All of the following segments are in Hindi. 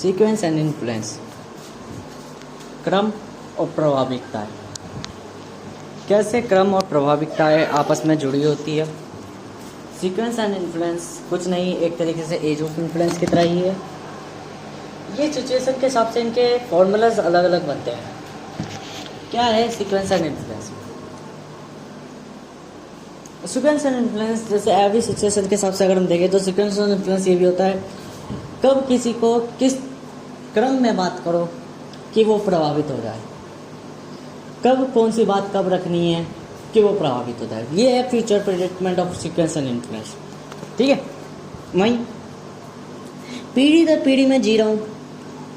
सीक्वेंस एंड इन्फ्लुएंस, क्रम और प्रभाविकताएं। कैसे क्रम और प्रभाविकताएं आपस में जुड़ी होती है। सीक्वेंस एंड इन्फ्लुएंस कुछ नहीं, एक तरीके से एज ऑफ इन्फ्लुएंस की तरह ही है। ये सिचुएशन के हिसाब से इनके फॉर्मूलाज अलग अलग बनते हैं। क्या है sequence and influence? Sequence and influence जैसे एवरी सिचुएशन के हिसाब से अगर हम देखें तो सीक्वेंस एंड इन्फ्लुएंस ये भी होता है कब किसी को किस क्रम में बात करो कि वो प्रभावित हो जाए, कब कौन सी बात कब रखनी है कि वो प्रभावित हो जाए। ये है future predictment of sequence and influence. ठीक है, वहीं पीढ़ी दर पीढ़ी में जी रहा हूँ,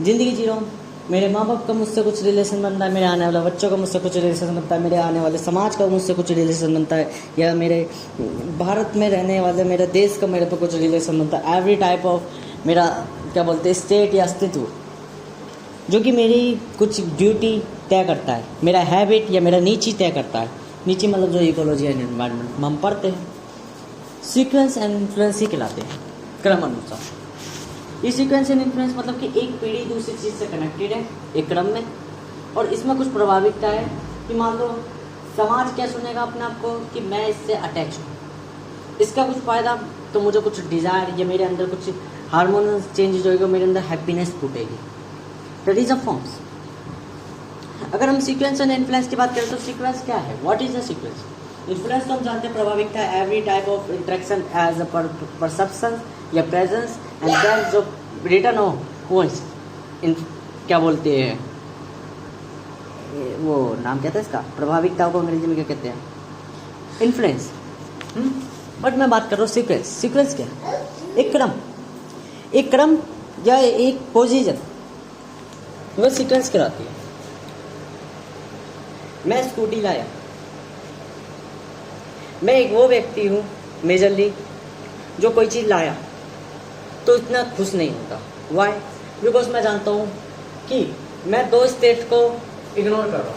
ज़िंदगी जी रहा हूँ। मेरे माँ बाप का मुझसे कुछ रिलेशन बनता है, मेरे आने वाले बच्चों का मुझसे कुछ रिलेशन बनता है, मेरे आने वाले समाज का मुझसे कुछ रिलेशन बनता है, या मेरे भारत में रहने वाले मेरे देश का मेरे पे कुछ रिलेशन बनता है। एवरी टाइप ऑफ मेरा क्या बोलते हैं स्टेट या अस्तित्व जो कि मेरी कुछ ड्यूटी तय करता है, मेरा हैबिट या मेरा नीची तय करता है। नीची मतलब जो इकोलॉजी एंड एनवायरनमेंट हम पढ़ते हैं, सीक्वेंस एंड इन्फ्लुएंस ही कहलाते हैं क्रम अनुसार। ये सीक्वेंस एंड इन्फ्लुएंस मतलब कि एक पीढ़ी दूसरी चीज़ से कनेक्टेड है एक क्रम में, और इसमें कुछ प्रभाविकता है कि मान लो समाज क्या सुनेगा अपने आप को कि मैं इससे अटैच हूँ, इसका कुछ फ़ायदा तो मुझे कुछ डिज़ायर या मेरे अंदर कुछ हार्मोनल चेंजेज होएगा, मेरे अंदर हैप्पीनेस फूटेगी। That is a forms. अगर हम सीक्वेंस एंड इन्फ्लुएंस की बात करें तो सीक्वेंस क्या है, what is a sequence? Influence तो हम जानते हैं प्रभाविकता है, every type of interaction as a perception या प्रेजेंस एंड देन जो रिटर्न हो कोर्स इन क्या बोलते हैं वो नाम कहते हैं इसका, प्रभाविकता को अंग्रेजी में क्या कहते हैं, इन्फ्लुएंस। बट मैं बात कर रहा हूँ सीक्वेंस। सीक्वेंस क्या है? एक क्रम या एक पोजीशन, वह सीक्वेंस कहलाती है। मैं स्कूटी लाया, मैं एक वो व्यक्ति हूँ मेजरली जो कोई चीज़ लाया तो इतना खुश नहीं होता। वाई? बिकॉज मैं जानता हूँ कि मैं दो स्टेट को इग्नोर कर रहा हूँ।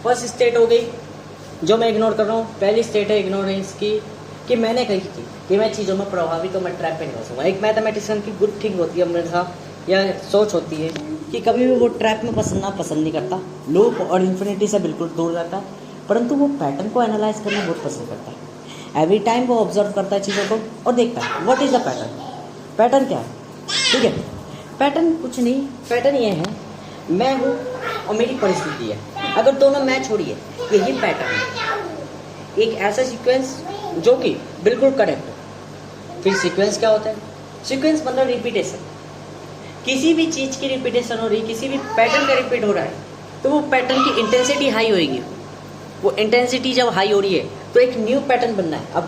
फर्स्ट स्टेट हो गई जो मैं इग्नोर कर रहा हूँ, पहली स्टेट है इग्नोरेंस की कि मैंने कही थी कि मैं चीज़ों में प्रभावित, तो मैं ट्रैप पे नहीं हो सकूँगा। एक मैथमेटिशियन की गुड थिंग होती है मेरे साथ, यह सोच होती है कि कभी भी वो ट्रैप में पसंद नहीं करता, लूप और इन्फिनिटी से बिल्कुल दूर रहता है, परंतु वो पैटर्न को एनालाइज करना बहुत पसंद करता है। एवरी टाइम वो ऑब्जर्व करता है चीज़ों को और देखता है what is the pattern. Pattern क्या है? ठीक है, पैटर्न कुछ नहीं, पैटर्न ये है मैं हूँ और मेरी परिस्थिति है, अगर दोनों मैच हो रही है यही पैटर्न है। एक ऐसा सीक्वेंस जो कि बिल्कुल करेक्ट हो। फिर सीक्वेंस क्या होता है? सीक्वेंस मतलब रिपीटेशन। किसी भी चीज़ की रिपीटेशन हो रही है, किसी भी पैटर्न का रिपीट हो रहा है तो वो पैटर्न की इंटेंसिटी हाई होएगी। वो इंटेंसिटी जब हाई हो रही है तो एक न्यू पैटर्न बनना है। अब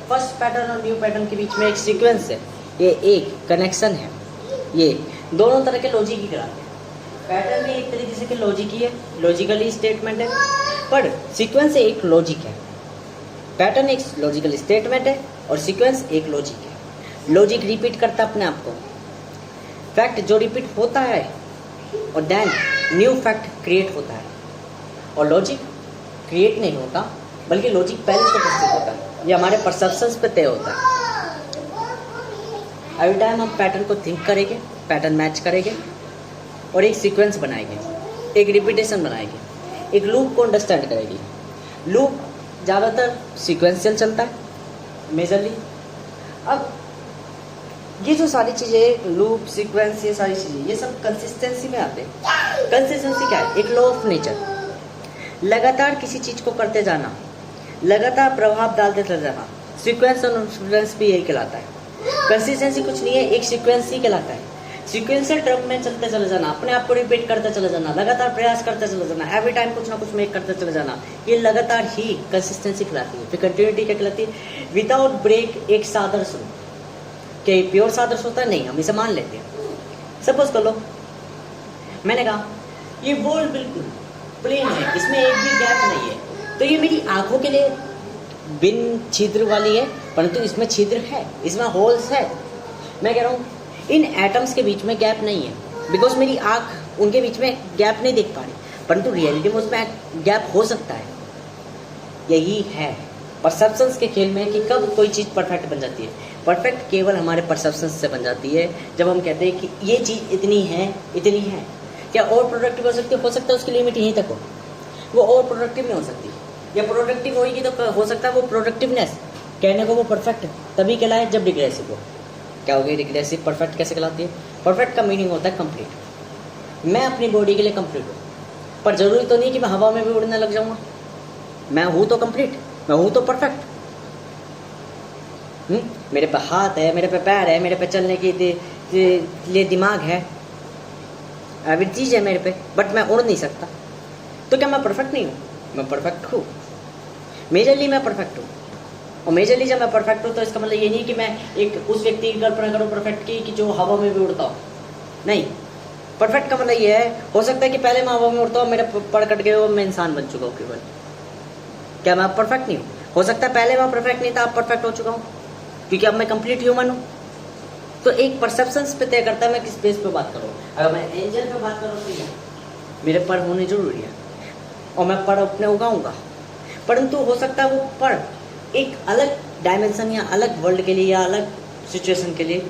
फर्स्ट पैटर्न और न्यू पैटर्न के बीच में एक सीक्वेंस है, ये एक कनेक्शन है। ये दोनों तरह के लॉजिक ही कराते हैं। पैटर्न भी एक तरीके से के लॉजिक ही है, लॉजिकली स्टेटमेंट है, पर सीक्वेंस एक लॉजिक है। पैटर्न एक लॉजिकल स्टेटमेंट है और सीक्वेंस एक लॉजिक है। लॉजिक रिपीट करता है अपने आप को, फैक्ट जो रिपीट होता है, और देन न्यू फैक्ट क्रिएट होता है। और लॉजिक क्रिएट नहीं होता बल्कि लॉजिक पहले से प्रस्तुत होता है, ये हमारे परसेप्शंस पे तय होता है। एवरी टाइम हम पैटर्न को थिंक करेंगे, पैटर्न मैच करेंगे और एक सीक्वेंस बनाएंगे, एक रिपीटेशन बनाएंगे, एक लूप को अंडरस्टैंड करेंगे। लूप ज़्यादातर सीक्वेंशियल चलता है मेजरली। अब ये जो सारी चीज़ें लूप सीक्वेंस, ये सारी चीज़ें ये सब कंसिस्टेंसी में आते हैं। कंसिस्टेंसी क्या है? एक लॉ ऑफ नेचर, लगातार किसी चीज़ को करते जाना, लगातार प्रभाव डालते चले जाना। सीक्वेंस और इन्फ्लुएंस भी यही कहलाता है। कंसिस्टेंसी कुछ नहीं है, एक सीक्वेंस ही कहलाता है। सीक्वेंशियल टर्म में चलते चले जाना, अपने आप को रिपीट करते चले जाना, लगातार प्रयास करते चले जाना, एवरी टाइम कुछ ना कुछ मेक करते चले जाना, ये लगातार ही कंसिस्टेंसी कहलाती है। फिर कंटिन्यूटी क्या कहलाती है? विदाउट ब्रेक एक सादृश हो। क्या ये प्योर सादृश होता है? नहीं, हम इसे मान लेते हैं। सपोज कर लो मैंने कहा ये बॉल बिल्कुल प्लेन है, इसमें एक भी गैप नहीं है, तो ये मेरी आंखों के लिए बिन छिद्र वाली है, परंतु इसमें छिद्र है, इसमें होल्स है। मैं कह रहा हूँ इन एटम्स के बीच में गैप नहीं है, बिकॉज मेरी आँख उनके बीच में गैप नहीं देख पा रही, परंतु रियलिटी में उसमें गैप हो सकता है। यही है परसेप्शंस के खेल में कि कब कोई चीज़ परफेक्ट बन जाती है। परफेक्ट केवल हमारे परसेप्शन से बन जाती है जब हम कहते हैं कि ये चीज़ इतनी है, इतनी है। क्या और प्रोडक्टिव हो सकती है? हो सकता है उसकी लिमिट यहीं तक हो, वो और प्रोडक्टिव नहीं हो सकती। या प्रोडक्टिव होगी तो हो सकता है वो प्रोडक्टिवनेस कहने को वो परफेक्ट है तभी कहलाए जब रिग्रेसिव हो। क्या होगी रिग्रेसिव? परफेक्ट कैसे कहलाती है? परफेक्ट का मीनिंग होता है कंप्लीट। मैं अपनी बॉडी के लिए कंप्लीट हूँ, पर जरूरी तो नहीं कि मैं हवा में भी उड़ने लग जाऊँगा। मैं हूँ तो कंप्लीट, मैं हूँ तो परफेक्ट। मेरे पे हाथ है, मेरे पे पैर है, मेरे पे चलने के लिए दिमाग है, एवरी चीज़ है मेरे पे, बट मैं उड़ नहीं सकता। तो क्या मैं परफेक्ट नहीं हूँ? मैं परफेक्ट हूँ, मेजरली मैं परफेक्ट हूँ। और मेजरली जब मैं परफेक्ट हूँ तो इसका मतलब ये नहीं कि मैं एक उस व्यक्ति की कल्पना करूँ परफेक्ट की कि जो हवा में भी उड़ता हो। नहीं, परफेक्ट का मतलब ये है, हो सकता है कि पहले मैं हवा में उड़ता हूँ, मेरे पर कट गए हो, मैं इंसान बन चुका हूँ केवल। क्या मैं परफेक्ट नहीं हूँ? हो सकता है पहले मैं परफेक्ट नहीं था, अब परफेक्ट हो चुका हूँ, क्योंकि अब मैं कंप्लीट ह्यूमन हूँ। तो एक परसेप्शंस पे तय करता है मैं किस बेस पे बात करूँ। अगर मैं एंजल पे बात करूँ तो मेरे पर होने जरूरी है और मैं पर अपने उगाऊंगा, परंतु हो सकता है वो पर एक अलग डायमेंशन या अलग वर्ल्ड के लिए या अलग सिचुएशन के लिए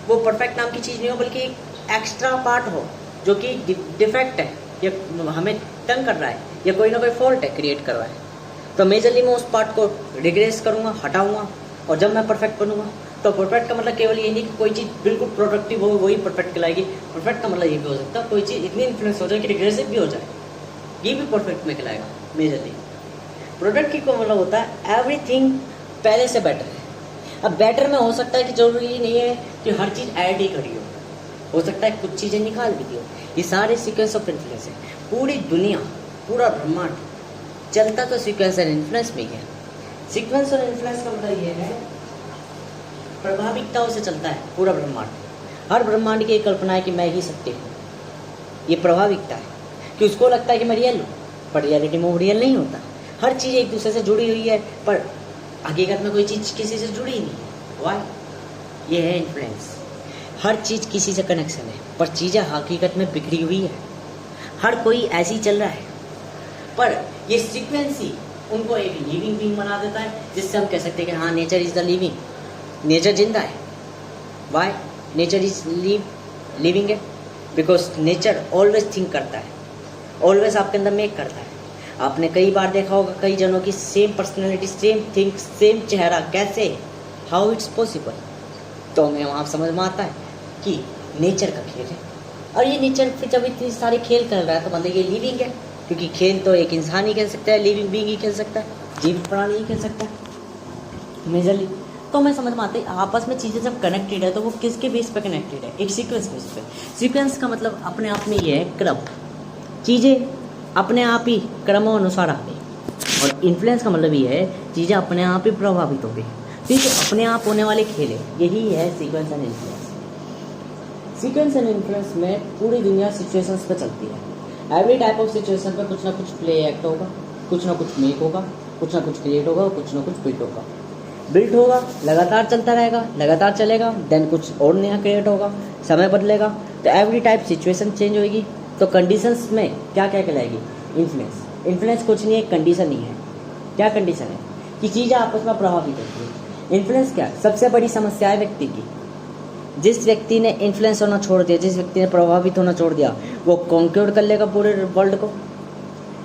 वो परफेक्ट नाम की चीज़ नहीं हो, बल्कि एक एक्स्ट्रा पार्ट हो जो कि डिफेक्ट है या हमें तंग कर रहा है या कोई ना कोई फॉल्ट है क्रिएट कर रहा है। तो मेजरली मैं उस पार्ट को रिग्रेस करूँगा, हटाऊँगा, और जब मैं परफेक्ट बनूंगा तो परफेक्ट का मतलब केवल ये नहीं कि कोई चीज़ बिल्कुल प्रोडक्टिव हो वही परफेक्ट कहलाएगी। परफेक्ट का मतलब ये भी हो सकता है कोई चीज़ इतनी इन्फ्लुएंस हो जाए कि रिग्रेसिव भी हो जाए, ये भी परफेक्ट में कहलाएगा मेजरली। प्रोडक्ट की को मतलब होता है एवरीथिंग पहले से बेटर है। अब बेटर में हो सकता है कि जरूरी नहीं है कि हर चीज़ ऐड ही करी हो सकता है कुछ चीज़ें निकाल भी दी हो। ये सारे सीक्वेंस ऑफ इन्फ्लुएंस है। पूरी दुनिया, पूरा ब्रह्मांड चलता तो सीक्वेंस एंड इन्फ्लुएंस में ही है। सीक्वेंस और इन्फ्लुएंस का मतलब ये है प्रभाविकताओं से चलता है पूरा ब्रह्मांड। हर ब्रह्मांड की एक कल्पना है कि मैं ही सत्य हूँ, ये प्रभाविकता है कि उसको लगता है कि मैं रियल हूँ, पर रियलिटी में वो रियल नहीं होता। हर चीज़ एक दूसरे से जुड़ी हुई है, पर हकीकत में कोई चीज़ किसी से जुड़ी नहीं है। वाई? ये है इन्फ्लुएंस। हर चीज़ किसी से कनेक्शन है, पर चीज़ें हकीकत में बिखरी हुई है। हर कोई ऐसे ही चल रहा है, पर ये सीक्वेंसी उनको एक लिविंग बीइंग बना देता है, जिससे हम कह सकते हैं कि हाँ nature is the living, nature जिंदा है। वाई नेचर इज लिविंग है? बिकॉज नेचर ऑलवेज थिंक करता है, ऑलवेज आपके अंदर मेक करता है। आपने कई बार देखा होगा कई जनों की same personality, same think, same चेहरा, कैसे, हाउ इट्स पॉसिबल? तो हमें वहाँ समझ में आता है कि नेचर का खेल है। और ये नेचर फिर जब इतनी सारे खेल कर रहा है तो मतलब ये लिविंग है, क्योंकि खेल तो एक इंसान ही खेल सकता है, लिविंग बीइंग ही खेल सकता है, जीवित प्राणी ही खेल सकता है मेजरली। तो हमें समझ में आता है आपस में चीज़ें जब कनेक्टेड है तो वो किसके बेस पे कनेक्टेड है? एक सीक्वेंस बेस पे। सीक्वेंस का मतलब अपने आप में ये है क्रम, चीज़ें अपने आप ही क्रमानुसार आ गई। और इन्फ्लुएंस का मतलब ये है चीज़ें अपने आप ही प्रभावित हो गई। तो ये अपने आप होने वाले खेल है, यही है sequence and influence. Sequence and influence में पूरी दुनिया सिचुएशंस पे चलती है। एवरी टाइप ऑफ सिचुएशन पे कुछ ना कुछ प्ले एक्ट होगा, कुछ ना कुछ मेक होगा, कुछ ना कुछ क्रिएट होगा, कुछ ना कुछ बिल्ड होगा। बिल्ड होगा, लगातार चलता रहेगा, लगातार चलेगा, देन कुछ और नया क्रिएट होगा, समय बदलेगा। तो एवरी टाइप सिचुएशन चेंज होगी। तो कंडीशंस में क्या क्या कहलाएगी? इन्फ्लुएंस। इन्फ्लुएंस कुछ नहीं है, कंडीशन ही है। क्या कंडीशन है? कि चीज़ें आपस में प्रभावित होती है। इन्फ्लुएंस क्या? सबसे बड़ी समस्या है व्यक्ति की। जिस व्यक्ति ने इन्फ्लुएंस होना छोड़ दिया, जिस व्यक्ति ने प्रभावित होना छोड़ दिया, वो कॉन्क्यूर कर लेगा पूरे वर्ल्ड को।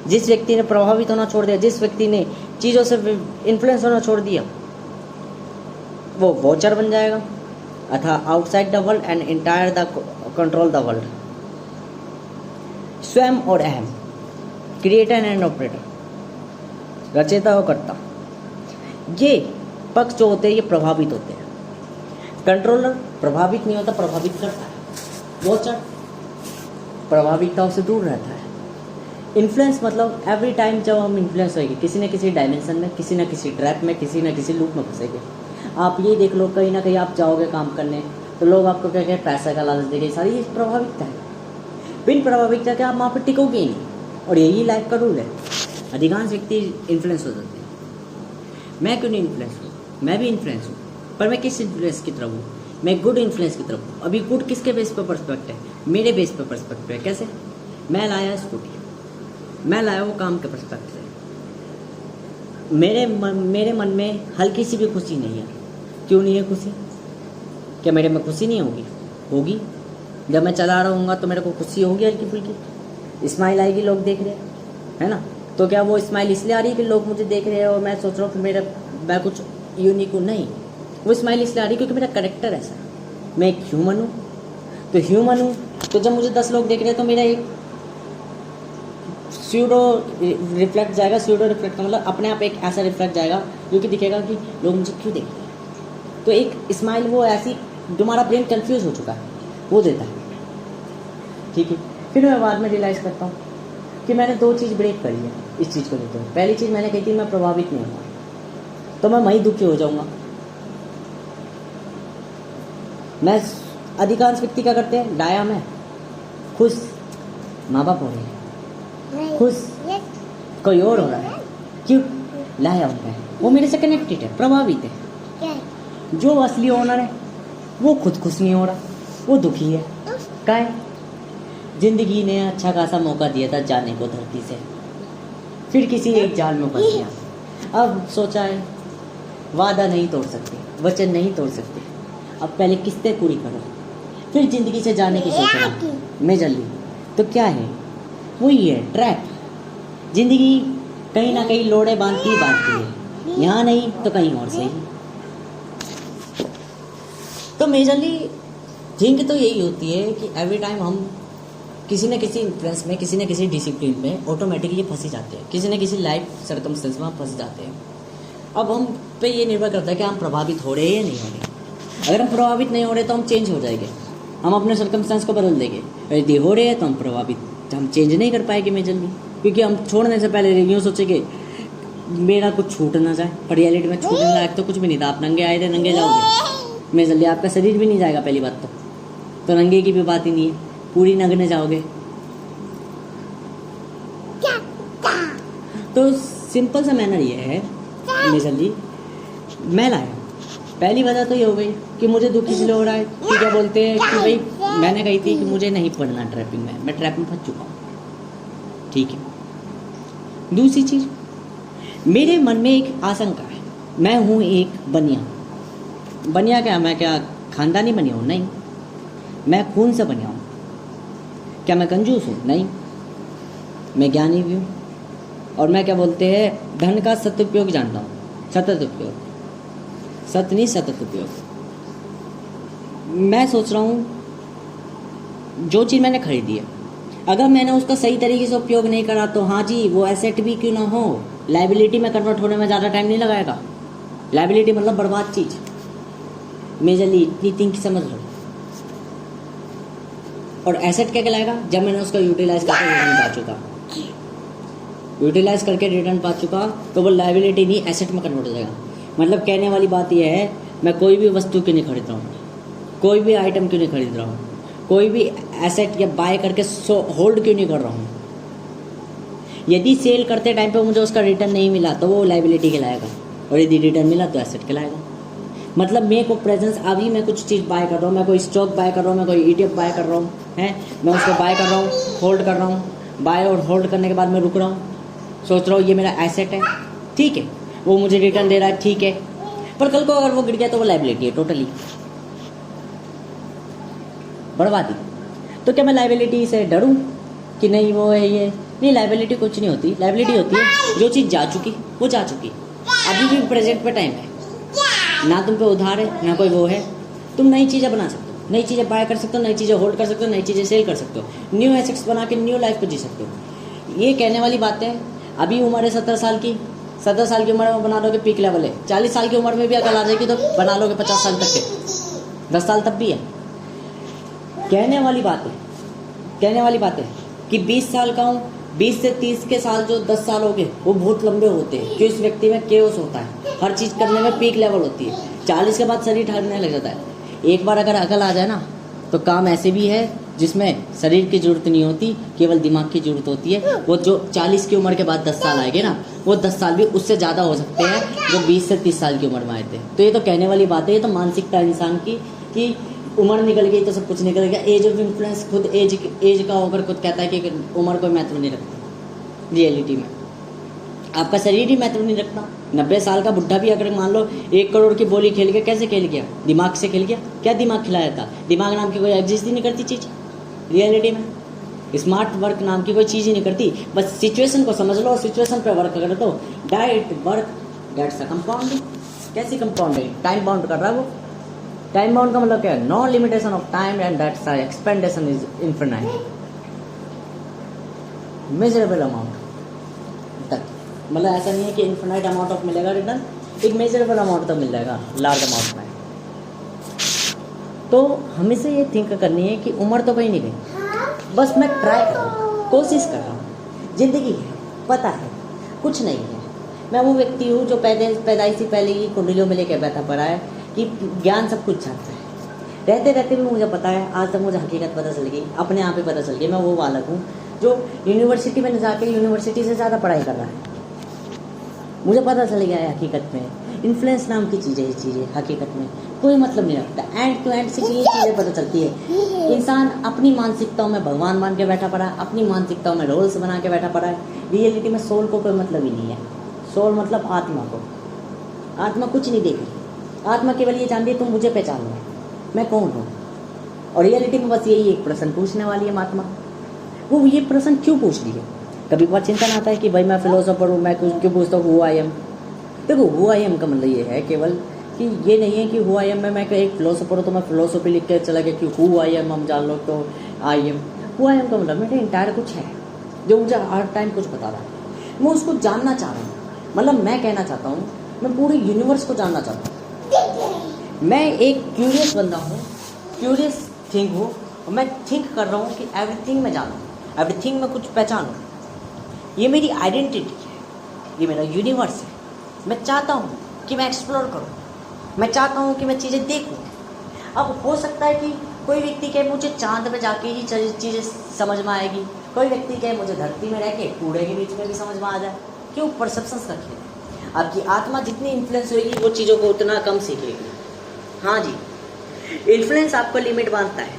जिस व्यक्ति ने प्रभावित होना छोड़ दिया, जिस व्यक्ति ने चीज़ों से इन्फ्लुएंस होना छोड़ दिया, वो वॉचर बन जाएगा, अथा outside the world and entire the control the world. स्वयं और अहम, क्रिएटर एंड ऑपरेटर, रचयिता और कर्ता, ये पक्ष जो होते हैं ये प्रभावित होते हैं। कंट्रोलर प्रभावित नहीं होता, प्रभावित करता है। वॉचर प्रभाविकताओं से दूर रहता है। इन्फ्लुएंस मतलब एवरी टाइम जब हम इन्फ्लुएंस होएगी किसी न किसी डायमेंशन में, किसी न किसी ट्रैप में, किसी न किसी लूप में फंसेंगे। आप ये देख लो, कहीं ना कहीं आप जाओगे काम करने तो लोग आपको क्या क्या पैसा का लालच देंगे, सारी ये प्रभाविकता है। बिन प्रभाविकता के आप वहाँ पर टिकोगे ही नहीं, और यही लाइफ का रूल है। अधिकांश व्यक्ति इन्फ्लुएंस हो जाते हैं। मैं क्यों नहीं इन्फ्लुएंस हूँ? मैं भी इन्फ्लुएंस हूँ, पर मैं किस इन्फ्लुएंस की तरफ हूँ? मैं गुड इन्फ्लुएंस की तरफ हूँ। अभी गुड किसके बेस पर पर्सपेक्ट है? मेरे बेस पर पर्सपेक्ट है। कैसे? मैं लाया स्कूटी, मैं लाया वो काम के पर्सपेक्ट से। मेरे मन में हल्की सी भी खुशी नहीं है, क्यों नहीं है खुशी? क्या मेरे में खुशी नहीं होगी? होगी। जब मैं चला रहा हूँगा तो मेरे को खुशी होगी, हल्की फुल्की स्माइल आएगी, लोग देख रहे हैं, है ना। तो क्या वो स्माइल इसलिए आ रही है कि लोग मुझे देख रहे हैं और मैं सोच रहा हूँ कि मैं कुछ यूनिक हूँ? नहीं, वो स्माइल इसलिए आ रही है क्योंकि मेरा करेक्टर ऐसा है, मैं एक ह्यूमन हूँ। तो ह्यूमन हूँ तो जब मुझे 10 लोग देख रहे हैं तो मेरा एक स्यूडो रिफ्लेक्ट जाएगा। स्यूडो रिफ्लेक्ट मतलब अपने आप एक ऐसा रिफ्लेक्ट जाएगा जो कि दिखेगा कि लोग मुझे क्यों देख रहे हैं। तो एक स्माइल वो ऐसी जो हमारा ब्रेन कंफ्यूज हो चुका है वो देता है, ठीक है। फिर मैं बाद में रियलाइज़ करता हूँ कि मैंने 2 चीज़ ब्रेक करी है इस चीज़ को लेते हुए। पहली चीज़ मैंने कही थी मैं प्रभावित नहीं हुआ, तो मैं वहीं दुखी हो जाऊँगा। मैं अधिकांश व्यक्ति क्या करते हैं, डाया में खुश, माँ बाप हो रहे हैं खुश, कोई और हो रहा है, क्यों? लाया होता है, वो मेरे से कनेक्टेड है, प्रभावित है। जो असली ओनर है वो खुद खुश नहीं हो रहा, वो दुखी है। काहे? जिंदगी ने अच्छा खासा मौका दिया था जाने को धरती से, फिर किसी एक जाल में फंस गया। अब सोचा है वादा नहीं तोड़ सकते, वचन नहीं तोड़ सकते, अब पहले किस्तें पूरी करो, फिर जिंदगी से जाने की सोच रहा मैं जल्दी। तो क्या है, वही है ट्रैप। जिंदगी कहीं ना कहीं लोड़े बांधती है, यहाँ नहीं तो कहीं और सही। तो मेजरली थिंक तो यही होती है कि एवरी टाइम हम किसी न किसी इन्फ्लुएंस में, किसी न किसी डिसिप्लिन में ऑटोमेटिकली फंसी जाते हैं, किसी न किसी लाइफ सर्कमस्टेंस में हम फंस जाते हैं। अब हम पे ये निर्भर करता है कि हम प्रभावित हो रहे हैं या नहीं हो रहे। अगर हम प्रभावित नहीं हो रहे तो हम चेंज हो जाएंगे, हम अपने सर्कमस्टेंस को बदल देंगे। यदि हो रहे हैं तो हम प्रभावित, हम चेंज नहीं कर पाएंगे मेजरली, क्योंकि हम छोड़ने से पहले यूँ सोचेंगे मेरा कुछ छूट ना जाए। पर रियलिटी में छूटने लायक तो कुछ भी नहीं था। आप नंगे आए थे, नंगे जाओगे मेजरली, आपका शरीर भी नहीं जाएगा पहली बात तो नंगे की भी बात ही नहीं है, पूरी नगने जाओगे। तो सिंपल सा मैनर ये है मेजरली, मैं लाया। पहली वजह तो ये हो गई कि मुझे दुख इसलिए हो रहा है कि क्या बोलते हैं कि भाई मैंने कही थी कि मुझे नहीं पढ़ना ट्रैपिंग में, मैं ट्रैप में फंस चुका हूँ, ठीक है। दूसरी चीज़, मेरे मन में एक आशंका है, मैं हूँ एक बनिया। बनिया क्या, मैं क्या खानदानी बनिया हूँ? नहीं, मैं खून से बनिया हूँ। क्या मैं कंजूस हूँ? नहीं, मैं ज्ञानी भी हूँ। और मैं क्या बोलते हैं धन का सदुपयोग जानता हूँ, सतत उपयोग, सत नहीं सतत उपयोग। मैं सोच रहा हूँ जो चीज़ मैंने खरीदी है अगर मैंने उसका सही तरीके से उपयोग नहीं करा तो हाँ जी वो एसेट भी क्यों ना हो, लाइबिलिटी में कन्वर्ट होने में ज़्यादा टाइम नहीं लगाएगा। लाइबिलिटी मतलब बर्बाद चीज़, मेजरली इतनी थिंक समझ लो। और एसेट क्या कहलाएगा, जब मैंने उसका यूटिलाइज करके रिटर्न पा चुका, यूटिलाइज करके रिटर्न पा चुका तो वो लाइबिलिटी नहीं एसेट में कन्वर्ट हो जाएगा। मतलब कहने वाली बात यह है, मैं कोई भी वस्तु क्यों नहीं खरीद रहा हूँ, कोई भी आइटम क्यों नहीं खरीद रहा हूँ, कोई भी एसेट या बाय करके होल्ड क्यों नहीं कर रहा हूँ। यदि सेल करते टाइम पे मुझे उसका रिटर्न नहीं मिला तो वो लाइबिलिटी कहलाएगा, और यदि रिटर्न मिला तो एसेट कहलाएगा। मतलब मेरे को प्रेजेंस, अभी मैं कुछ चीज़ बाय कर रहा हूँ, मैं कोई स्टॉक बाय कर रहा हूँ, मैं कोई ETF बाय कर रहा हूँ, है मैं उसको बाय कर रहा हूँ, होल्ड कर रहा हूँ। बाय और होल्ड करने के बाद मैं रुक रहा हूँ, सोच रहा हूँ ये मेरा एसेट है, ठीक है, वो मुझे रिटर्न दे रहा है, ठीक है। पर कल को अगर वो गिर गया तो वो लाइबिलिटी है, टोटली बर्बादी। तो क्या मैं लाइबिलिटी से डरूं कि नहीं वो है ये? नहीं, लाइबिलिटी कुछ नहीं होती। लाइबिलिटी होती है जो चीज़ जा चुकी वो जा चुकी, अभी भी प्रेजेंट पे टाइम है, ना तुम पे उधार है ना कोई वो है। तुम नई चीज़ें बना सकते हो, नई चीज़ें बाय कर सकते हो, नई चीज़ें होल्ड कर सकते हो, नई चीज़ें सेल कर सकते हो, न्यू एसेट्स बना के न्यू लाइफ को जी सकते हो। ये कहने वाली बात है। अभी उम्र है 17 साल की, 17 साल की उम्र में बना लोगे पीक लेवल है। 40 साल की उम्र में भी अगर आ जाएगी तो बना लोगे 50 साल तक के, 10 साल तब भी है। कहने वाली बात है कि 20 साल का हूँ, 20 से 30 के साल जो 10 साल हो गए वो बहुत लंबे होते हैं, कि उस व्यक्ति में केओस होता है, हर चीज़ करने में पीक लेवल होती है। 40 के बाद शरीर ठाकने लग जाता है। एक बार अगर अकल आ जाए ना तो काम ऐसे भी है जिसमें शरीर की जरूरत नहीं होती, केवल दिमाग की जरूरत होती है। वो जो 40 की उम्र के बाद 10 साल आएंगे ना, वो 10 साल भी उससे ज़्यादा हो सकते हैं जो 20 से 30 साल की उम्र में आए थे। तो ये तो कहने वाली बात है, ये तो मानसिकता इंसान की कि उम्र निकल गई तो सब कुछ निकल गया। एज ऑफ इन्फ्लुएंस खुद एज का होकर खुद कहता है कि उम्र कोई महत्व नहीं रखती। रियलिटी में आपका शरीर ही महत्व नहीं रखता। 90 साल का बुढ़ा भी अगर मान लो 1 करोड़ की बोली खेल गया, कैसे खेल गया? दिमाग से खेल गया। क्या दिमाग खिलाया था? दिमाग नाम की कोई एग्जिस्ट ही नहीं करती चीज़ रियलिटी में। स्मार्ट वर्क नाम की कोई चीज़ ही नहीं करती। बस सिचुएशन को समझ लो और सिचुएशन पे वर्क कर दो। Diet work that's a compounding. कैसी कंपाउंडिंग? टाइम बाउंड कर रहा है वो। टाइम बाउंड का मतलब क्या है? No limitation of time and that's expendation is infinite, measurable amount तक। मतलब ऐसा नहीं है कि इनफिनाइट अमाउंट ऑफ मिलेगा रिटर्न, एक मेजरेबल अमाउंट तक मिल जाएगा, लार्ज अमाउंट में। तो हमें से ये थिंक करनी है कि उम्र तो कहीं नहीं गई, बस मैं ट्राई कर रहा हूँ, कोशिश कर रहा हूँ। ज़िंदगी है, पता है कुछ नहीं है। मैं वो व्यक्ति हूँ जो पैदाइश से पहले ही कुंडलियों में लेकर बैठा पड़ा है कि ज्ञान सब कुछ जानता है। रहते रहते भी मुझे पता है, आज तक मुझे हकीकत पता चल गई, अपने आप ही पता चल गई। मैं वो बालक हूँ जो यूनिवर्सिटी में जाके यूनिवर्सिटी से ज़्यादा पढ़ाई कर रहा है। मुझे पता चल गया है हकीकत में इन्फ्लुएंस नाम की चीज़ है। ये चीज़ें हकीकत में कोई मतलब नहीं रखता। एंड टू एंड से ये चीज़ें पता चलती है। इंसान अपनी मानसिकताओं में भगवान मान के बैठा पड़ा है, अपनी मानसिकताओं में रोल्स बना के बैठा पड़ा है। रियलिटी में सोल को कोई मतलब ही नहीं है। सोल मतलब आत्मा को। आत्मा कुछ नहीं देख रही। आत्मा केवल ये जानती है तुम मुझे पहचान लो, मैं कौन हूँ। और रियलिटी में बस यही एक प्रश्न पूछने वाली है आत्मा। वो ये प्रश्न क्यों पूछ रही है? कभी बहुत चिंतन आता है कि भाई मैं फिलोसोफर हूँ, मैं कुछ क्यों पूछता हूँ हु आई एम। देखो हु आई एम का मतलब ये है केवल कि ये नहीं है कि हु आई एम में मैं एक फिलोसोफर हूँ तो मैं फिलोसफी लिख के चला गया कि हु आई एम हम जान लो तो I am. Who I am का मतलब मेरे इंटायर कुछ है जो मुझे हर टाइम कुछ बता रहा है। मैं उसको जानना चाह रहा हूँ। मतलब मैं कहना चाहता हूँ मैं पूरे यूनिवर्स को जानना चाहता हूँ। मैं एक क्यूरियस बंदा हूँ, क्यूरियस थिंक हूँ, और मैं थिंक कर रहा हूँ कि एवरीथिंग मैं जानूँ, एवरीथिंग में कुछ पहचानूँ। ये मेरी आइडेंटिटी है, ये मेरा यूनिवर्स है। मैं चाहता हूँ कि मैं एक्सप्लोर करूँ, मैं चाहता हूँ कि मैं चीज़ें देखूँ। अब हो सकता है कि कोई व्यक्ति कहे मुझे चांद पे जाके ही चीज़ें समझ में आएगी, कोई व्यक्ति कहे मुझे धरती में रह के कूड़े के बीच में भी समझ में आ जाए। क्यों? परसेप्शंस का खेल। आपकी आत्मा जितनी इन्फ्लुएंस होगी वो चीज़ों को उतना कम सीखेगी। हाँ जी, इन्फ्लुएंस आपको लिमिट बांधता है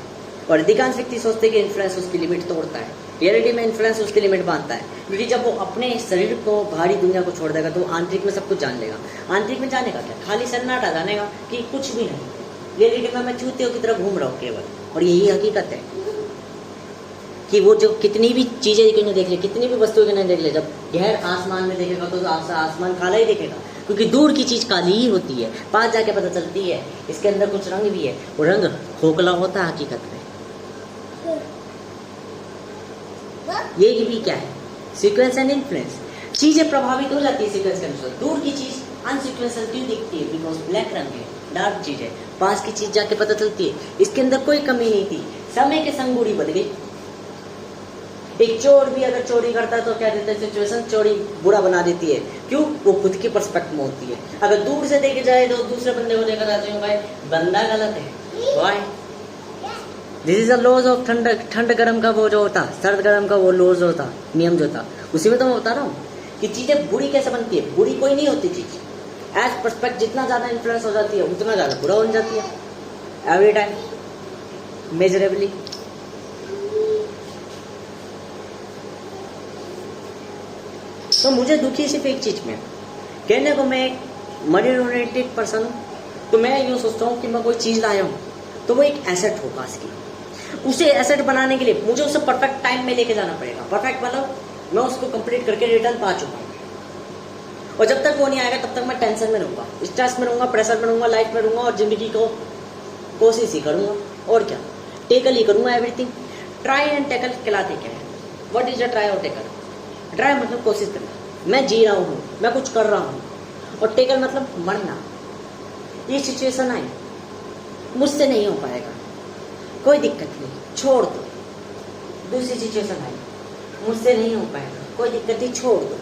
और अधिकांश व्यक्ति सोचते हैं कि इन्फ्लुएंस उसकी लिमिट तोड़ता है। रियलिटी में इन्फ्लुएंस उसकी लिमिट बांधता है, क्योंकि जब वो अपने शरीर को भारी दुनिया को छोड़ देगा तो वो आंतरिक में सब कुछ जान लेगा। आंतरिक में जाने का क्या? खाली सन्नाटा जानेगा कि कुछ भी नहीं। रियलिटी में मैं चूतियों की तरह घूम रहा हूँ केवल, और यही हकीकत है कि वो जो कितनी भी चीज़ें क्यों नहीं देख ले, कितनी भी वस्तुएं क्यों नहीं देख ले, जब गहर आसमान में देखेगा तो आसमान काला ही देखेगा, क्योंकि दूर की चीज़ काली ही होती है, पास जाके पता चलती है इसके अंदर कुछ रंग भी है। वो रंग खोखला होता है हकीकत में। ये भी क्या है? Sequence and influence. चीज़ें प्रभावित हो जाती है सीक्वेंस के अनुसार। दूर की चीज़ अनसीक्वेंसल क्यों दिखती है? बिकॉज ब्लैक रंग है, डार्क चीज़ है। पास की चीज़ जाके पता चलती है इसके अंदर कोई कमी नहीं थी, समय के संग बूढ़ी बन गई। एक चोर भी अगर चोरी करता है तो क्या देता है? सिचुएशन चोरी बुरा बना देती है। क्यों? वो खुद की पर्सपेक्टिव में होती है। अगर दूर से देखे जाए तो दूसरे बंदे को देखा जाते हैं भाई बंदा गलत है। Why? This is a laws of ठंड गर्म का वो जो होता, सर्द गर्म का वो लॉज होता, नियम जो था, उसी में तो मैं बता रहा हूँ कि चीज़ें बुरी कैसे बनती है। बुरी कोई नहीं होती चीज़, एज पर्सपेक्ट जितना ज़्यादा इन्फ्लुएंस हो जाती है उतना ज़्यादा बुरा हो जाती है। Every time measurably. तो मुझे दुखी सिर्फ एक चीज़ में, कहने को मैं एक मनी ओरिएंटेड पर्सन हूँ, तो मैं यूँ सोचता हूँ कि मैं कोई चीज़ लाया हूँ तो वो एक एसेट हो पास की। उसे एसेट बनाने के लिए मुझे उसे परफेक्ट टाइम में लेके जाना पड़ेगा। परफेक्ट मतलब मैं उसको कंप्लीट करके रिटर्न पा चुका हूँ, और जब तक वो नहीं आएगा तब तक मैं टेंशन में रहूँगा, स्ट्रेस में रहूँगा, प्रेशर में रहूँगा, लाइफ में रहूँगा, और ज़िंदगी को कोशिश ही करूँगा। और क्या? टेकल ही करूँगा एवरीथिंग। ट्राई एंड टेकल कहलाते क्या है? व्हाट इज अ ट्राई और टेकल? ट्राई मतलब कोशिश करना, मैं जी रहा हूँ, मैं कुछ कर रहा हूँ, और टेकल मतलब मरना। ये सिचुएशन आई, मुझसे नहीं हो पाएगा, कोई दिक्कत नहीं, छोड़ दो। दूसरी सिचुएशन आई, मुझसे नहीं हो पाएगा, कोई दिक्कत नहीं, छोड़ दो।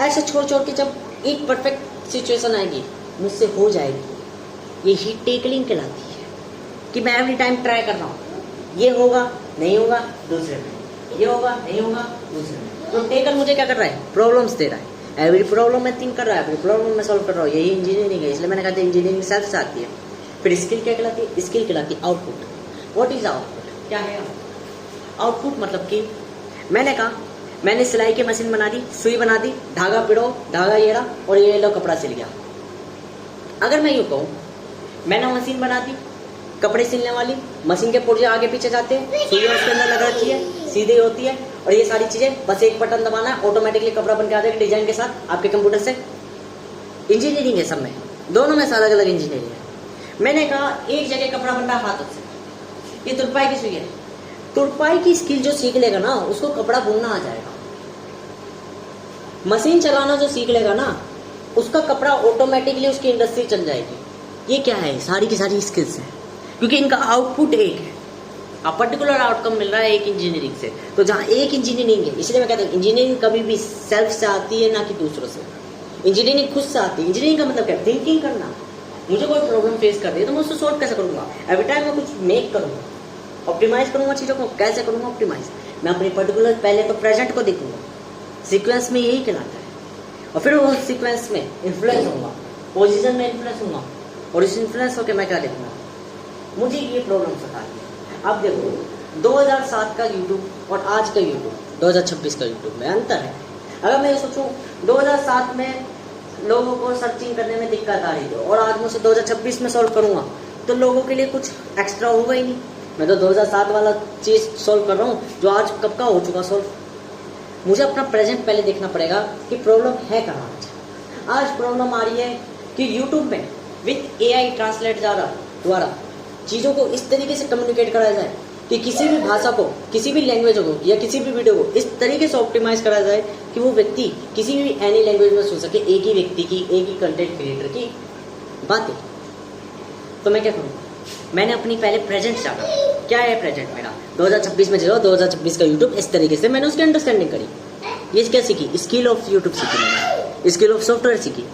ऐसे छोड़ छोड़ के जब एक परफेक्ट सिचुएशन आएगी, मुझसे हो जाएगी, यही टेकलिंग कहलाती है कि मैं एवरी टाइम ट्राई कर रहा हूँ। ये होगा नहीं होगा दूसरे में, ये होगा नहीं होगा दूसरे में। तो टेकल मुझे क्या कर रहा है? प्रॉब्लम्स दे रहा है। एवरी प्रॉब्लम मैं थिंक कर रहा है, एवरी प्रॉब्लम मैं सॉल्व कर रहा हूँ। यही इंजीनियरिंग है, इसलिए मैंने कहा था इंजीनियरिंग सेल्फ से आती है। फिर स्किल क्या कहलाती है? स्किल कहलाती है आउटपुट। What is output? क्या है आउटपुट? मतलब कि मैंने कहा मैंने सिलाई की मशीन बना दी, सुई बना दी, धागा पिड़ो, धागा ये रहा और ये लो कपड़ा सिल गया। अगर मैं यूँ कहूँ, मैंने मशीन बना दी कपड़े सिलने वाली, मशीन के पुर्जे आगे पीछे जाते हैं, सुई उसके अंदर लगा रखी है, सीधी होती है और ये सारी चीजें बस एक बटन दबाना है, ऑटोमेटिकली कपड़ा बन के आ जाएगा डिजाइन के साथ आपके कंप्यूटर से। इंजीनियरिंग है सब में, दोनों में अलग अलग इंजीनियरिंग है। मैंने कहा एक जगह कपड़ा बन रहा है हाथों से, ये तुरपाई की सुई है, तुरपाई की स्किल जो सीख लेगा ना उसको कपड़ा बुनना आ जाएगा। मशीन चलाना जो सीख लेगा ना उसका कपड़ा ऑटोमेटिकली उसकी इंडस्ट्री चल जाएगी। ये क्या है, सारी की सारी स्किल्स है, क्योंकि इनका आउटपुट एक है, अब पर्टिकुलर आउटकम मिल रहा है एक इंजीनियरिंग से। तो जहाँ एक इंजीनियरिंग है, इसलिए मैं कहता हूँ इंजीनियरिंग कभी भी सेल्फ से आती है ना कि दूसरों से। इंजीनियरिंग खुद से आती है। इंजीनियरिंग का मतलब क्या है, थिंकिंग करना। मुझे कोई प्रॉब्लम फेस कर रही है तो मैं उसको सॉल्व कैसे करूंगा, एवरी टाइम मैं कुछ मेक करूंगा, ऑप्टिमाइज करूंगा चीज़ों को। कैसे करूंगा ऑप्टिमाइज, मैं अपनी पर्टिकुलर पहले तो प्रेजेंट को देखूंगा, सीक्वेंस में यही कहलाता है, और फिर वो सीक्वेंस में इन्फ्लुएंस होगा, पोजीशन में इन्फ्लुएंस होगा, और इस इन्फ्लुएंस होकर मैं क्या देखूंगा, मुझे ये प्रॉब्लम सता रही है। अब देखो 2007 का यूट्यूब और आज का यूट्यूब, 2026 का यूट्यूब में अंतर है। अगर मैं ये सोचूं 2007 में लोगों को सर्चिंग करने में दिक्कत आ रही थी और आज मैं उसे 2026 में सॉल्व करूंगा तो लोगों के लिए कुछ एक्स्ट्रा होगा ही नहीं। मैं तो 2007 वाला चीज़ सॉल्व कर रहा हूँ जो आज कब का हो चुका सॉल्व। मुझे अपना प्रेजेंट पहले देखना पड़ेगा कि प्रॉब्लम है कहाँ। आज प्रॉब्लम आ रही है कि यूट्यूब में विथ AI ट्रांसलेट द्वारा चीज़ों को इस तरीके से कम्युनिकेट कराया जाए कि किसी भी भाषा को, किसी भी लैंग्वेज को या किसी भी वीडियो को इस तरीके से ऑप्टिमाइज कराया जाए कि वो व्यक्ति किसी भी एनी लैंग्वेज में सुन सके, एक ही व्यक्ति की, एक ही कंटेंट क्रिएटर की बातें। तो मैं क्या करूँगा, मैंने अपनी पहले प्रेजेंट जाना, क्या है प्रेजेंट मेरा 2026 में चलो, 2026 का यूट्यूब इस तरीके से मैंने उसकी अंडरस्टैंडिंग करी। ये क्या सीखी, स्किल ऑफ यूट्यूब सीखी मैंने, स्किल ऑफ सॉफ्टवेयर सीखी,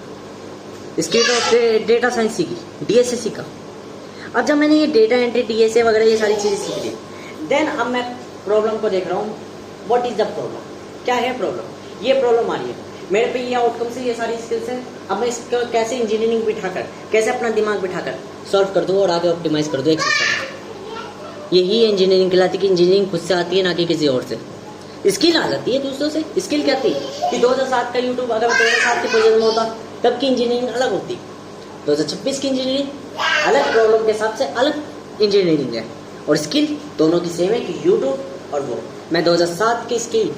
स्किल ऑफ डेटा साइंस सीखी, DSA सीखा। अब जब मैंने ये डेटा एंट्री, DSA वगैरह ये सारी चीज़ें सीख ली, देन अब मैं प्रॉब्लम को देख रहा हूँ, व्हाट इज द प्रॉब्लम, क्या है प्रॉब्लम। ये प्रॉब्लम आ रही है मेरे पे, ये आउटकम से ये सारी स्किल्स हैं। अब मैं इसको कैसे इंजीनियरिंग बिठाकर, कैसे अपना दिमाग बिठाकर सॉल्व कर दूँ और आगे ऑप्टिमाइज कर दूँ एक सिस्टम। यही इंजीनियरिंग कहलाती है कि इंजीनियरिंग खुद से आती है ना कि किसी और से। स्किल आ जाती है दूसरों से। स्किल क्या थी कि 2007 का यूट्यूब अगर 2007 के पोजीशन में होता तब की इंजीनियरिंग अलग होती, 2026 की इंजीनियरिंग अलग प्रॉब्लम के हिसाब से अलग इंजीनियरिंग है, और स्किल दोनों की सेम है कि यूट्यूब और वो। मैं 2007 की स्किल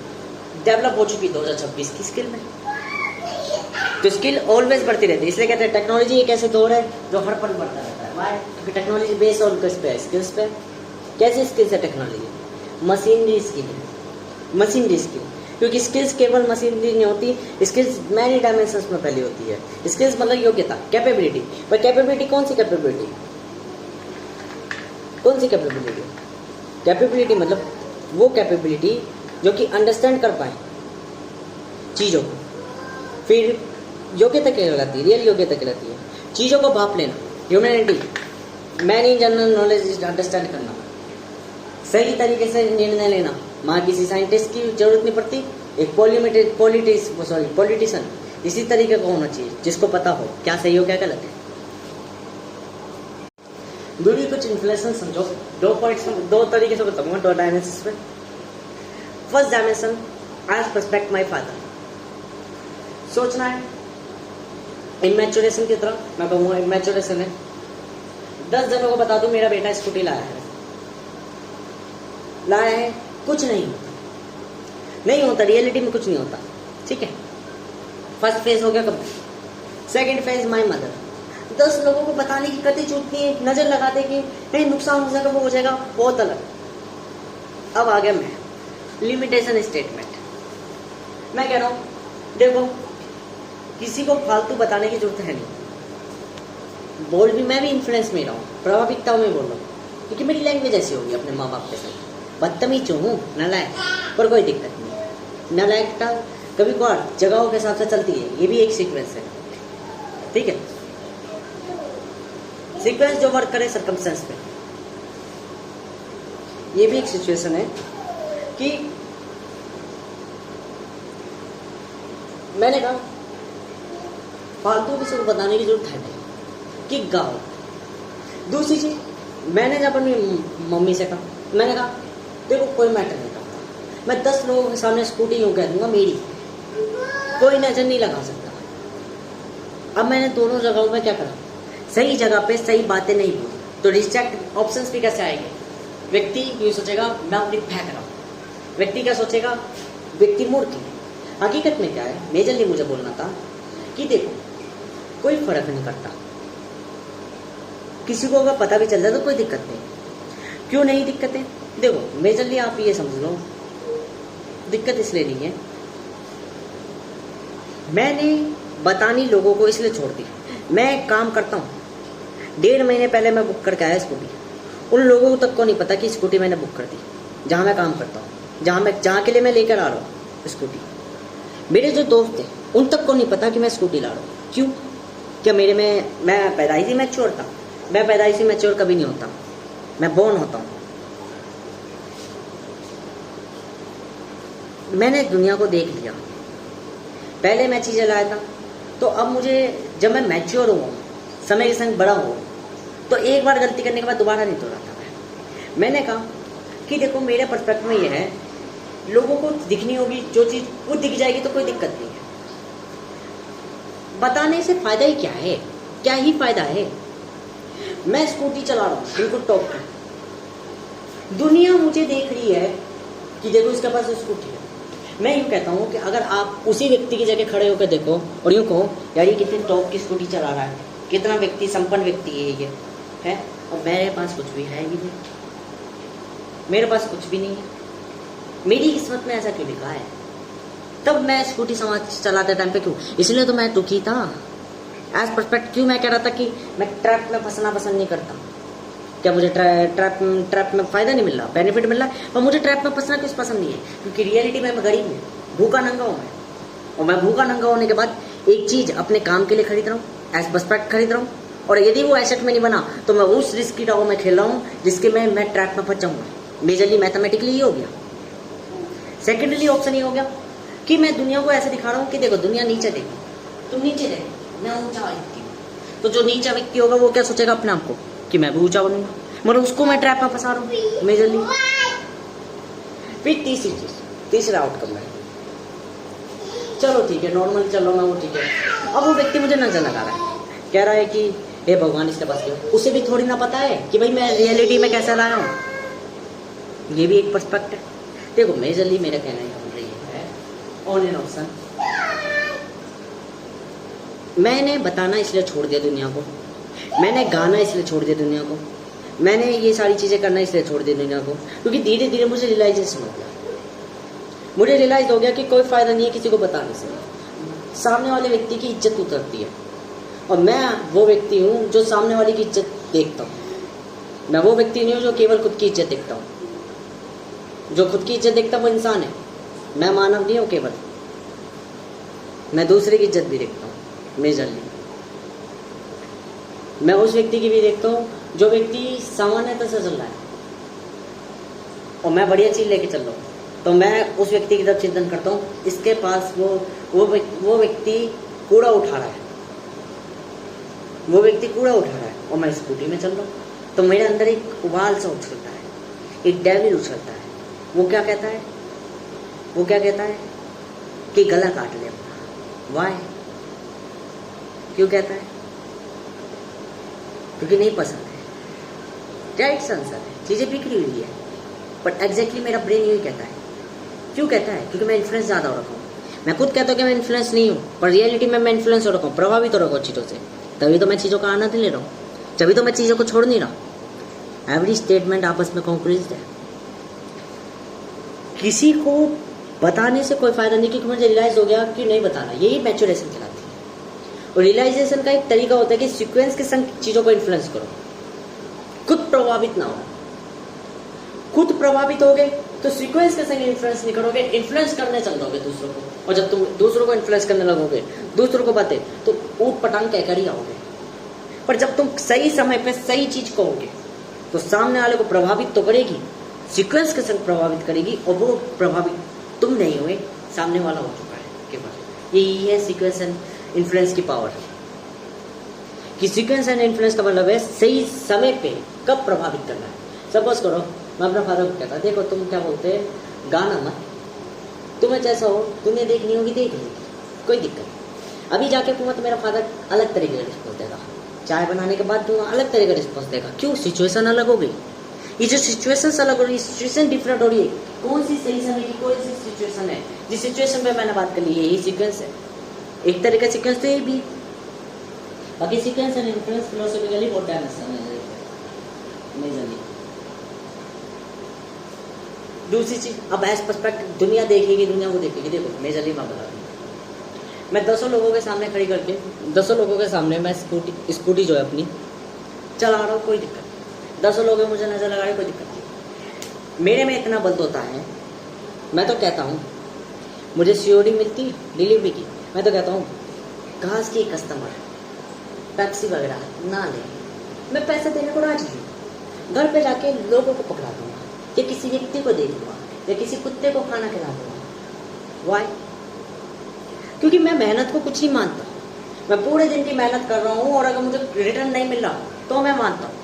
डेवलप हो चुकी 2026 की स्किल में। तो स्किल ऑलवेज बढ़ती रहती है, इसलिए कहते हैं टेक्नोलॉजी एक ऐसे दौर है जो हर पल बढ़ता रहता है। वाई, क्योंकि टेक्नोलॉजी बेस्ड ऑन किस पे है, स्किल्स पे। कैसे स्किल्स है टेक्नोलॉजी, मशीनरी स्किल है, मशीनरी स्किल। क्योंकि स्किल्स केवल मशीनरी नहीं होती, स्किल्स मैनी डायमेंशंस में फैली होती है। स्किल्स मतलब योग्यता, कैपेबिलिटी। पर कैपेबिलिटी कौन सी कैपेबिलिटी, कौन सी कैपेबिलिटी, कैपेबिलिटी मतलब वो कैपेबिलिटी जो कि अंडरस्टैंड कर पाए चीज़ों को। फिर योग्यता क्या कहलाती है, रियल योग्यता कहलाती है चीज़ों को भाप लेना, humanity, man in general knowledge understand करना, सही तरीके से निर्णय लेना। वहाँ किसी साइंटिस्ट की जरूरत नहीं पड़ती, एक पॉलिटिशियन इसी तरीके का होना चाहिए जिसको पता हो क्या सही हो क्या गलत है। दूरी कुछ इन्फ्लेशन समझो, दो तरीके से बताऊंगा, 2 डायमेंशंस पे। First dimension, I suspect my father. सोचना है इमेचुरेशन की तरह, मैं कहूँगा इमेचुरेशन है। 10 जनों को बता दूं मेरा बेटा स्कूटी लाया है, कुछ नहीं होता, रियलिटी में कुछ नहीं होता, ठीक है। फर्स्ट फेज हो गया कब। Second phase, my mother. 10 लोगों को बताने की कति चूकती है, नजर लगाते कि नहीं नुकसान हो जाएगा, वो हो जाएगा, बहुत अलग। अब आ गया मैं, लिमिटेशन स्टेटमेंट। मैं कह रहा हूँ देखो किसी को फालतू बताने की जरूरत है नहीं, बोल भी मैं भी इन्फ्लुएंस में रहा हूँ, प्रभाविकताओं में बोल रहा हूँ, क्योंकि मेरी लैंग्वेज ऐसी होगी अपने माँ बाप के साथ। बदतमीज हूँ, नालायक, पर कोई दिक्कत नहीं। नालायकता कभी कभार जगहों के हिसाब से चलती है, ये भी एक सीक्वेंस है, ठीक है। सीक्वेंस जो वर्क करे सर्कमस्टेंस पे, ये भी एक सिचुएशन है कि मैंने कहा फालतू किसी को बताने की जरूरत है नहीं कि गाओ। दूसरी चीज, मैंने जब अपनी मम्मी से कहा, मैंने कहा देखो कोई मैटर नहीं करता, मैं 10 लोगों के सामने स्कूटी यूँ कह दूंगा मेरी, कोई नजर नहीं लगा सकता। अब मैंने दोनों जगहों में क्या करा, सही जगह पे सही बातें नहीं बोली, तो रिजेक्ट ऑप्शंस भी कैसे आएंगे। व्यक्ति ये सोचेगा मैं अपनी फेंक रहा हूँ, व्यक्ति क्या सोचेगा, व्यक्ति मूर्ख है। हकीकत में क्या है, मेजरली मुझे बोलना था कि देखो कोई फर्क नहीं पड़ता, किसी को अगर पता भी चल जाए तो कोई दिक्कत नहीं। क्यों नहीं दिक्कत है, देखो मेजरली आप ये समझ लो, दिक्कत इसलिए नहीं है, मैंने बतानी लोगों को इसलिए छोड़ दी। मैं काम करता हूँ, 1.5 महीने पहले मैं बुक करके आया स्कूटी, उन लोगों तक को नहीं पता कि स्कूटी मैंने बुक कर दी, जहाँ मैं काम करता हूँ, जहाँ के लिए मैं लेकर आ रहा हूँ स्कूटी। मेरे जो दोस्त थे उन तक को नहीं पता कि मैं स्कूटी ला रहा हूँ। क्यों, क्या मैं पैदाइशी मैच्योर था? मैं पैदाइशी मैच्योर कभी नहीं होता, मैं बोर्न होता हूँ। मैंने दुनिया को देख लिया, पहले मैं चीज़ें लाया था, तो अब मुझे जब मैं मैच्योर हुआ, समय के संग बड़ा हुआ, तो एक बार गलती करने के बाद दोबारा नहीं दोहराता मैंने कहा कि देखो मेरे पर्सपेक्टिव में ये है, लोगों को दिखनी होगी जो चीज़ वो दिख जाएगी तो कोई दिक्कत नहीं है। बताने से फायदा ही क्या है, क्या ही फायदा है। मैं स्कूटी चला रहा हूँ बिल्कुल टॉप पे, दुनिया मुझे देख रही है कि देखो इसके पास स्कूटी है। मैं यूँ कहता हूँ कि अगर आप उसी व्यक्ति की जगह खड़े होकर देखो और यूँ कहो यार ये कितनी टॉप की स्कूटी चला रहा है, कितना व्यक्ति संपन्न व्यक्ति है ये है, और मेरे पास कुछ भी है ही नहीं, मेरे पास कुछ भी नहीं है, मेरी किस्मत में ऐसा क्यों लिखा है। तब मैं स्कूटी चलाते टाइम पे क्यों, इसलिए तो मैं दुखी था एज परस्पेक्ट। क्यों मैं कह रहा था कि मैं ट्रैप में फंसना पसंद नहीं करता। क्या मुझे ट्रैप में फ़ायदा नहीं मिल रहा, बेनिफिट मिल रहा है, पर मुझे ट्रैप में फंसना किस पसंद नहीं है, क्योंकि रियलिटी में मैं गरीब हूँ, भूखा नंगा हूँ मैं, और मैं भूखा नंगा होने के बाद एक चीज़ अपने काम के लिए खरीद रहा हूँ, एज परस्पेक्ट खरीद रहा हूँ, और यदि वो एसेट में नहीं बना तो मैं उस रिस्क की डाव में खेल रहा हूँ जिसके में मैं ट्रैप में फंस जाऊँगा। मेजरली मैथमेटिकली ये हो गया। सेकेंडली ऑप्शन ये हो गया कि मैं दुनिया को ऐसे दिखा रहा हूँ कि देखो दुनिया नीचे देखो, तुम नीचे देखो, मैं ऊंचा व्यक्ति हूँ। तो जो नीचा व्यक्ति होगा वो क्या सोचेगा अपने आप को कि मैं भी ऊंचा बनूंगा, मगर उसको मैं ट्रैप में फंसा रहा हूँ मेजरली। फिर तीसरी चीज, तीसरा आउटकम है, चलो ठीक है नॉर्मल चलो मैं वो ठीक है, अब वो व्यक्ति मुझे नजर लगा रहा है, कह रहा है कि हे भगवान इसके पास क्यों, उसे भी थोड़ी ना पता है कि भाई मैं रियलिटी में कैसे लाया हूँ। ये भी एक पर्सपेक्ट है। देखो मेजरली मेरा कहना ये है ऑन एन ऑप्शन, मैंने बताना इसलिए छोड़ दिया दुनिया को, मैंने गाना इसलिए छोड़ दिया दुनिया को, मैंने ये सारी चीज़ें करना इसलिए छोड़ दी दुनिया को, क्योंकि धीरे धीरे मुझे रियलाइजेशन हो गया, मुझे रियलाइज हो गया कि कोई फ़ायदा नहीं है किसी को बताने से, सामने वाले व्यक्ति की इज्जत उतरती है। और मैं वो व्यक्ति हूँ जो सामने वाले की इज्जत देखता हूँ, मैं वो व्यक्ति नहीं हूँ जो केवल खुद की इज्जत देखता हूँ। जो खुद की इज्जत देखता वो इंसान है, मैं मानव नहीं हूँ केवल, मैं दूसरे की इज्जत भी देखता हूँ मेजरली। मैं उस व्यक्ति की भी देखता हूँ जो व्यक्ति सामान्यतः से चल रहा है और मैं बढ़िया चीज़ लेके चल रहा हूँ, तो मैं उस व्यक्ति की तरफ चिंतन करता हूँ, इसके पास वो व्यक्ति कूड़ा उठा रहा है, वो व्यक्ति कूड़ा उठा रहा है और मैं स्कूटी में चल रहा हूँ, तो मेरे अंदर एक उबाल सा उछलता है, एक डेविल उछलता है। वो क्या कहता है, वो क्या कहता है कि गला काट ले अपना। वाई, क्यों कहता है, क्योंकि नहीं पसंद है, राइट आंसर है, चीज़ें बिखरी हुई है, बट एग्जैक्टली मेरा ब्रेन यही कहता है। क्यों कहता है, क्योंकि मैं इन्फ्लुएंस ज़्यादा हो रखा हूँ। मैं खुद कहता हूँ कि मैं इन्फ्लुएंस नहीं हूँ, पर रियलिटी में मैं इन्फ्लुएंस हो रखा हूँ, प्रभावित हो रखा हूँ चीज़ों से, तभी तो मैं चीज़ों का आनंद ले रहा हूँ, तभी तो मैं चीज़ों को छोड़ नहीं रहा। एवरी स्टेटमेंट आपस में कॉन्क्लूज है, किसी को बताने से कोई फ़ायदा नहीं, क्योंकि मुझे रियलाइज़ हो गया कि नहीं बताना, यही मैच्योरेशन कहलाती है। और रियलाइजेशन का एक तरीका होता है कि सीक्वेंस के संग चीज़ों को इन्फ्लुएंस करो, खुद प्रभावित ना हो। खुद प्रभावित हो गए तो सीक्वेंस के संग इन्फ्लुएंस नहीं करोगे, इन्फ्लुएंस करने चल दोगे दूसरों को, और जब तुम दूसरों को इन्फ्लुएंस करने लगोगे, दूसरों को बातें, तो ऊट पटांग कहकर ही आओगे। पर जब तुम सही समय पे सही चीज़ कहोगे तो सामने वाले को प्रभावित तो करेगी, सीक्वेंस के संग प्रभावित करेगी, और वो प्रभावित तुम नहीं हुए, सामने वाला हो चुका है केवल। यही है सीक्वेंस एंड इन्फ्लुएंस की पावर, कि सीक्वेंस एंड इन्फ्लुएंस का मतलब है सही समय पे कब प्रभावित करना है। सपोज करो मैं अपना फादर को कहता, देखो तुम क्या बोलते हैं, गाना मत, तुम्हें जैसा हो, दुनिया देखनी होगी देख लेगी, कोई दिक्कत नहीं। अभी जाके तुम्हें तो मेरा फादर अलग तरीके का रिस्पॉन्स देगा, चाय बनाने के बाद तुम्हें अलग तरीके का रिस्पॉन्स देगा। क्यों? सिचुएशन अलग हो गई। ये जो सिचुएशन अलग हो रही है, सिचुएशन डिफरेंट हो रही है। कौन सी सही समय की कौन सी सिचुएशन है? जिस सिचुएशन पे मैंने बात कर ली, यही सीक्वेंस है। एक तरह का सीक्वेंस तो ये भी। बाकी सीक्वेंस एंड इन्फ्लुएंस फिलोसॉफिकली बहुत डायमेंशन है मेजरली। दूसरी चीज, अब एज पर्सपेक्टिव दुनिया देखेगी, दुनिया को देखेगी। देखो मेजरली मैं बता रही हूँ, मैं 10 लोगों के सामने खड़ी करके 10 लोगों के सामने मैं स्कूटी जो है अपनी चला रहा हूँ, कोई दिक्कत नहीं। 10 लोग मुझे नजर लगा रहे, कोई दिक्कत नहीं। मेरे में इतना बल होता है, मैं तो कहता हूँ मुझे सीओडी मिलती डिलीवरी की, मैं तो कहता हूँ घास की कस्टमर टैक्सी वगैरह ना ले, मैं पैसे देने को राजी हूँ। घर पे जाके लोगों को पकड़ा दूंगा, या किसी व्यक्ति को दे दूंगा, या किसी कुत्ते को खाना खिला दूंगा। वाई? क्योंकि मैं मेहनत को कुछ नहीं मानता। मैं पूरे दिन की मेहनत कर रहा हूँ और अगर मुझे रिटर्न नहीं मिल रहा तो मैं मानता हूँ,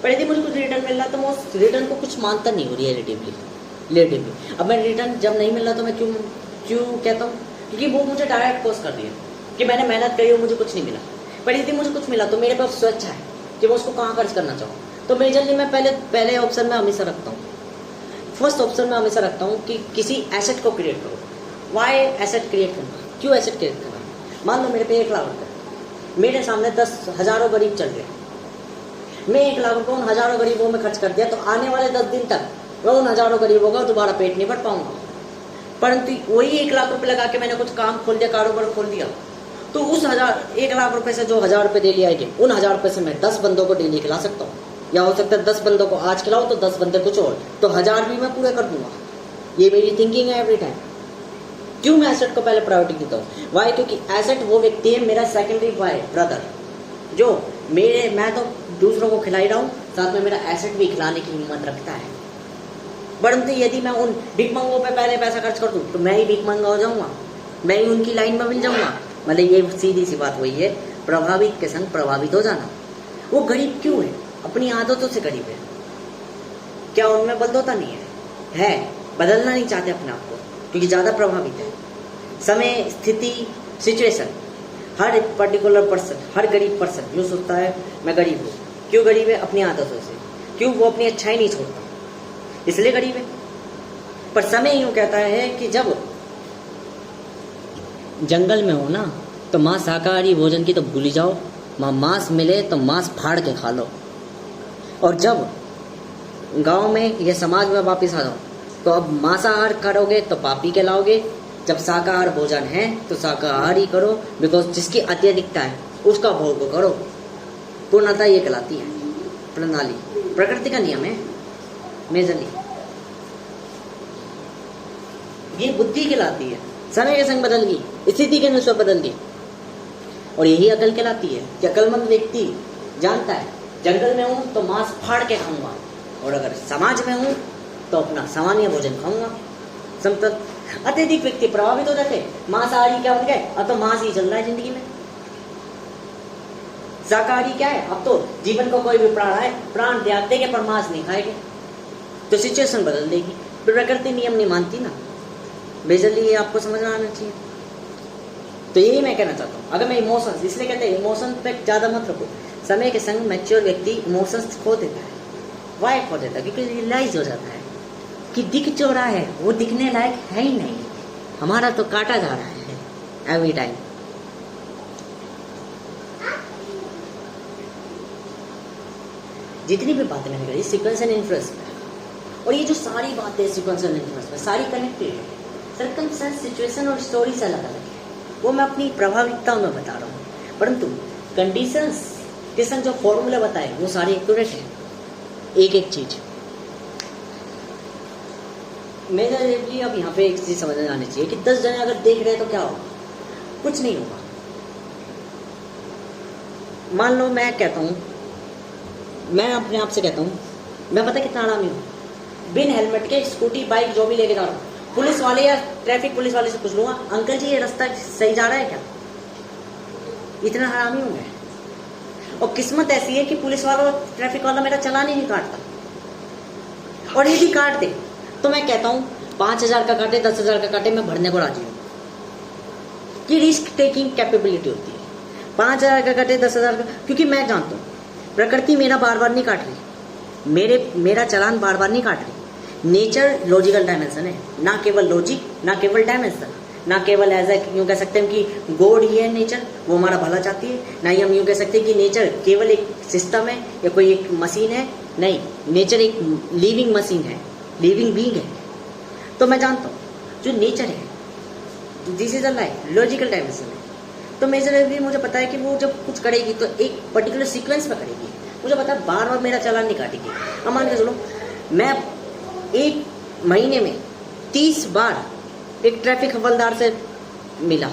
पर यदि मुझे कुछ रिटर्न मिल रहा तो मैं उस रिटर्न को कुछ मानता नहीं हूँ रिलेटिवली। अब मैं रिटर्न जब नहीं मिल रहा तो मैं क्यों कहता हूँ? क्योंकि वो मुझे डायरेक्ट कोस कर रही है कि मैंने मेहनत करी और मुझे कुछ नहीं मिला। पर यदि मुझे कुछ मिला तो मेरे पास स्वेच्छा है कि मैं उसको कहाँ खर्च करना चाहूँ। तो मेजरली मैं पहले ऑप्शन में हमेशा रखता हूँ, फर्स्ट ऑप्शन में हमेशा रखता हूँ कि किसी एसेट को क्रिएट करो। वाई एसेट क्रिएट करना? क्यों एसेट क्रिएट करना? मान लो मेरे पे 1 लाख रुपये, मेरे सामने 10 हजारों गरीब चल रहे, मैं 1 लाख रुपये उन हजारों गरीबों में खर्च कर दिया तो आने वाले 10 दिन तक मैं उन हजारों गरीबों का दोबारा पेट नहीं भर पाऊंगा। परंतु वही 1 लाख रुपये लगा के मैंने कुछ काम खोल दिया, कारोबार खोल दिया, तो उस 1 लाख रुपये से जो 1000 रुपये डेली आएंगे, उन 1000 रुपये से मैं 10 बंदों को डेली खिला सकता हूँ। या हो सकता है 10 बंदों को आज खिलाओ तो 10 बंदे कुछ और, तो 1000 भी मैं पूरे कर दूंगा। ये मेरी थिंकिंग है एवरी टाइम। क्यों मैं एसेट को पहले प्रायोरिटी देता हूँ? वाई? क्योंकि एसेट वो व्यक्ति है, मेरा सेकेंडरी वाई ब्रदर, जो मैं तो दूसरों को खिला ही रहा हूँ, साथ में मेरा एसेट भी खिलाने की हिम्मत रखता है। परंतु यदि मैं उन भिखमंगों पे पहले पैसा खर्च कर दूँ तो मैं ही भिखमंगा हो जाऊंगा, मैं ही उनकी लाइन में मिल जाऊंगा। मतलब ये सीधी सी बात वही है, प्रभावित के संग प्रभावित हो जाना। वो गरीब क्यों है? अपनी आदतों से गरीब है। क्या उनमें बदलता नहीं है? बदलना नहीं चाहते अपने आप को, क्योंकि ज्यादा प्रभावित है। समय, स्थिति, सिचुएशन, हर पर्टिकुलर पर्सन, हर गरीब पर्सन यूँ सोचता है मैं गरीब हूँ। क्यों गरीब है? अपनी आदतों से। क्यों? वो अपनी अच्छाई नहीं छोड़ता, इसलिए गरीब है। पर समय यूँ कहता है कि जब जंगल में हो ना तो माँ शाकाहारी भोजन की तो भूल ही जाओ, मांस मिले तो मांस फाड़ के खा लो। और जब गांव में या समाज में वापस आ जाओ तो अब मांसाहार करोगे तो पापी कहलाओगे, जब शाकाहार भोजन है तो शाकाहार ही करो, बिकॉज जिसकी अत्यधिकता है उसका भोग करो। पूर्णता ये कहलाती है प्रणाली, प्रकृति का नियम है मेजरली। ये बुद्धि कहलाती है। समय के संग बदल गई, स्थिति के अनुसार बदल गई, और यही अकल कहलाती है कि अकलमंद व्यक्ति जानता है जंगल में हूं तो मांस फाड़ के खाऊंगा, और अगर समाज में हूं तो अपना सामान्य भोजन खाऊंगा। समतल। अत्यधिक व्यक्ति प्रभावित हो जाते, मांसाहारी क्या बन गए, अब तो मांस ही चल रहा है जिंदगी में। शाकाहारी क्या है, अब तो जीवन को कोई भी प्राण है, प्राण त्याग देंगे पर मांस नहीं खाएंगे। तो सिचुएशन बदल देगी, प्रकृति नियम नहीं मानती ना। बेजली ये आपको समझना आना चाहिए। तो यही मैं कहना चाहता हूँ। अगर मैं इमोशंस, इसलिए कहते हैं इमोशन पे ज्यादा मत रखो। समय के संग मैच्योर व्यक्ति इमोशंस खो देता है। वाई खो देता है? क्योंकि रियलाइज हो जाता है कि दिख जो रहा है वो दिखने लायक है ही नहीं, हमारा तो काटा जा रहा है एवरी टाइम। जितनी भी बातें मैंने करी सीक्वेंस एंड इन्फ्लुएंस में, और ये जो सारी बातें सीक्वेंस एंड इन्फ्लुएंस में सारी कनेक्टेड है। सर्कमस्टेंस, सिचुएशन और स्टोरीज अलग अलग है, वो मैं अपनी प्रभाविकता में बता रहा हूँ। परंतु कंडीशंस के संग जो फॉर्मूला बताए वो सारे एक्यूरेट है, एक एक चीज। मेजरली अब यहाँ पे एक चीज समझ में आनी चाहिए कि 10 जने अगर देख रहे हैं तो क्या होगा? कुछ नहीं होगा। मान लो मैं कहता हूँ, मैं अपने आप से कहता हूँ मैं पता कितना आरामी हूँ, बिन हेलमेट के स्कूटी बाइक जो भी लेके जा रहा हूँ, पुलिस वाले या ट्रैफिक पुलिस वाले से पूछ लूंगा अंकल जी ये रास्ता सही जा रहा है क्या? इतना हरामी हूं मैं। और किस्मत ऐसी है कि पुलिस वाला ट्रैफिक वाला मेरा चालान ही नहीं काटता, और यदि काट दे तो मैं कहता हूँ 5,000 का काटे 10,000 का काटे, मैं भरने को राजी हूँ। ये रिस्क टेकिंग कैपेबिलिटी होती है। 5,000 का काटे 10,000 का, क्योंकि मैं जानता हूँ प्रकृति मेरा बार बार नहीं काट रही, मेरा चालान बार बार नहीं काट रही। नेचर लॉजिकल डायमेंशन है, ना केवल लॉजिक, ना केवल डायमेंशन, ना केवल एज ए यूँ कह सकते हैं कि गॉड ही है नेचर, वो हमारा भला चाहती है, ना ही हम यूँ कह सकते हैं कि नेचर केवल एक सिस्टम है या कोई एक मशीन है। नहीं, नेचर एक लिविंग मशीन है, लिविंग बीइंग है। तो मैं जानता हूँ जो नेचर है, this is a life, logical dimension है। तो मेजर मुझे पता है कि वो जब कुछ करेगी तो एक पर्टिकुलर सीक्वेंस में करेगी। मुझे पता है बार बार मेरा चालान नहीं काटेगी। अब मान के चलो मैं एक महीने में 30 बार एक ट्रैफिक हवलदार से मिला,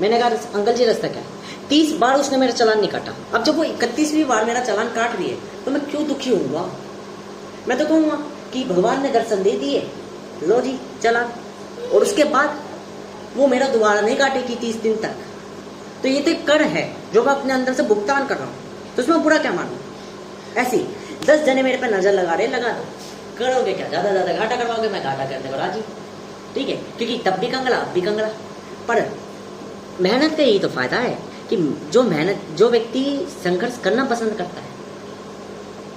मैंने कहा अंकल जी रास्ता क्या है, 30 बार उसने मेरा चालान नहीं काटा। अब जब वो 31वीं बार मेरा चालान काट रही है तो मैं क्यों दुखी होऊंगा? मैं तो कहूँगा कि भगवान ने दर्शन दे दिए, लो जी चालान, और उसके बाद वो मेरा दोबारा नहीं काटेगी 30 दिन तक। तो ये तो एक कर है जो मैं अपने अंदर से भुगतान कर रहा हूँ, तो उसमें बुरा क्या मानूं? ऐसे 10 जने मेरे पे नजर लगा रहे, लगा दो, करोगे क्या, ज्यादा ज्यादा घाटा करवाओगे, मैं घाटा करने को राजी, ठीक है, क्योंकि तब भी कंगला अब भी कंगला। पर मेहनत का यही तो फायदा है कि जो व्यक्ति संघर्ष करना पसंद करता है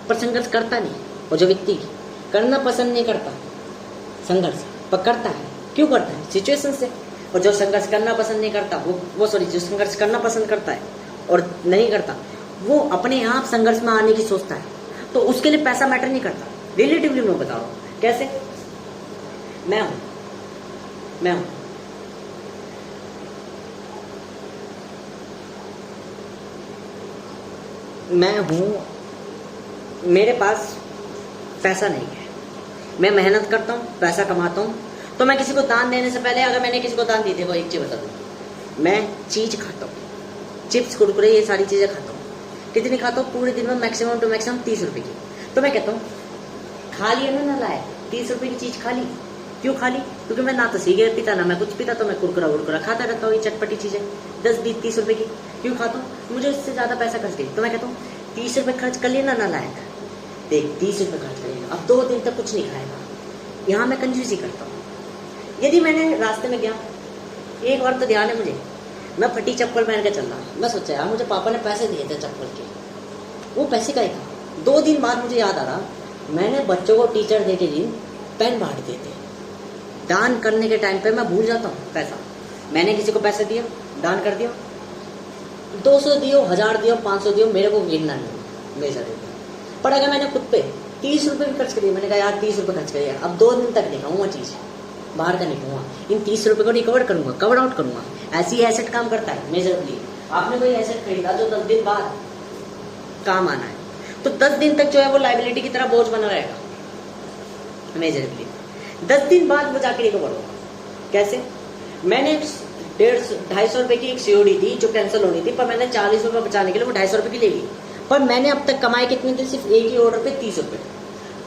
पर संघर्ष करता नहीं, और जो व्यक्ति करना पसंद नहीं करता संघर्ष पर करता है, क्यों करता है? सिचुएशन से। और जो संघर्ष करना पसंद नहीं करता जो संघर्ष करना पसंद करता है और नहीं करता, वो अपने आप संघर्ष में आने की सोचता है, तो उसके लिए पैसा मैटर नहीं करता। रिलेटिवली मैं बता रहा हूं कैसे। मैं हूं मेरे पास पैसा नहीं है, मैं मेहनत करता हूँ, पैसा कमाता हूँ, तो मैं किसी को दान देने से पहले, अगर मैंने किसी को दान दी थी, वो एक चीज बता दूँ, मैं चीज खाता हूँ, चिप्स कुरकुरे ये सारी चीजें खाता हूँ। कितनी खाता हूँ? पूरे दिन में मैक्सिमम टू मैक्सिमम 30 रुपए की। तो मैं कहता हूँ खा लिया ना लाया, 30 रुपए की चीज खा ली। क्यों खा ली? क्योंकि मैं ना तो सिगरेट पीता ना मैं कुछ पीता, तो मैं कुरकुरा वुरकुरा खाता रहता हूँ, ये चटपटी चीजें 10-20-30 रुपए की क्यों खाता हूँ? मुझे इससे ज्यादा पैसा खर्च करिए। तो मैं कहता हूँ 30 रुपए खर्च कर लेना ना लायक, देख 30 रुपए खर्च करेगा, अब 2 दिन तक कुछ नहीं खाएगा। यहाँ मैं कंजूसी करता हूँ। यदि मैंने रास्ते में गया, एक बार तो ध्यान है मुझे, मैं फटी चप्पल पहन के चल रहा, मैं सोचा यार मुझे पापा ने पैसे दिए थे चप्पल के, वो पैसे का ही था। 2 दिन बाद मुझे याद आ रहा, मैंने बच्चों को टीचर डे के दिन पेन बांट दिए थे। दान करने के टाइम पे मैं भूल जाता हूँ पैसा। मैंने किसी को पैसे दिया, दान कर दिया, 200 दियो, 1000 दियो, 500 दियो, मेरे को गिनना नहीं मेजर। पर अगर मैंने खुद पे 30 रुपए भी खर्च करिए, मैंने कहा यार 30 रुपए खर्च करिए, अब 2 दिन तक नहीं खाऊंगा चीज़, बाहर का नहीं खाऊंगा, इन 30 रुपए को रिकवर करूंगा, कवर आउट करूंगा। ऐसी एसेट काम करता है मेजरली। आपने कोई एसेट खरीदा जो 10 दिन बाद काम आना है, तो 10 दिन तक जो है वो लाइबिलिटी की तरह बोझ बना रहेगा मेजरली। 10 दिन बाद वो जाके रिकवर होगा। कैसे? मैंने 250 रुपए की एक सीओडी थी जो कैंसिल होनी थी, पर मैंने 40 रुपए बचाने के लिए वो 250 रुपए की ले ली। पर मैंने अब तक कमाए कितने थे? सिर्फ एक ही ऑर्डर पे 30 रुपए।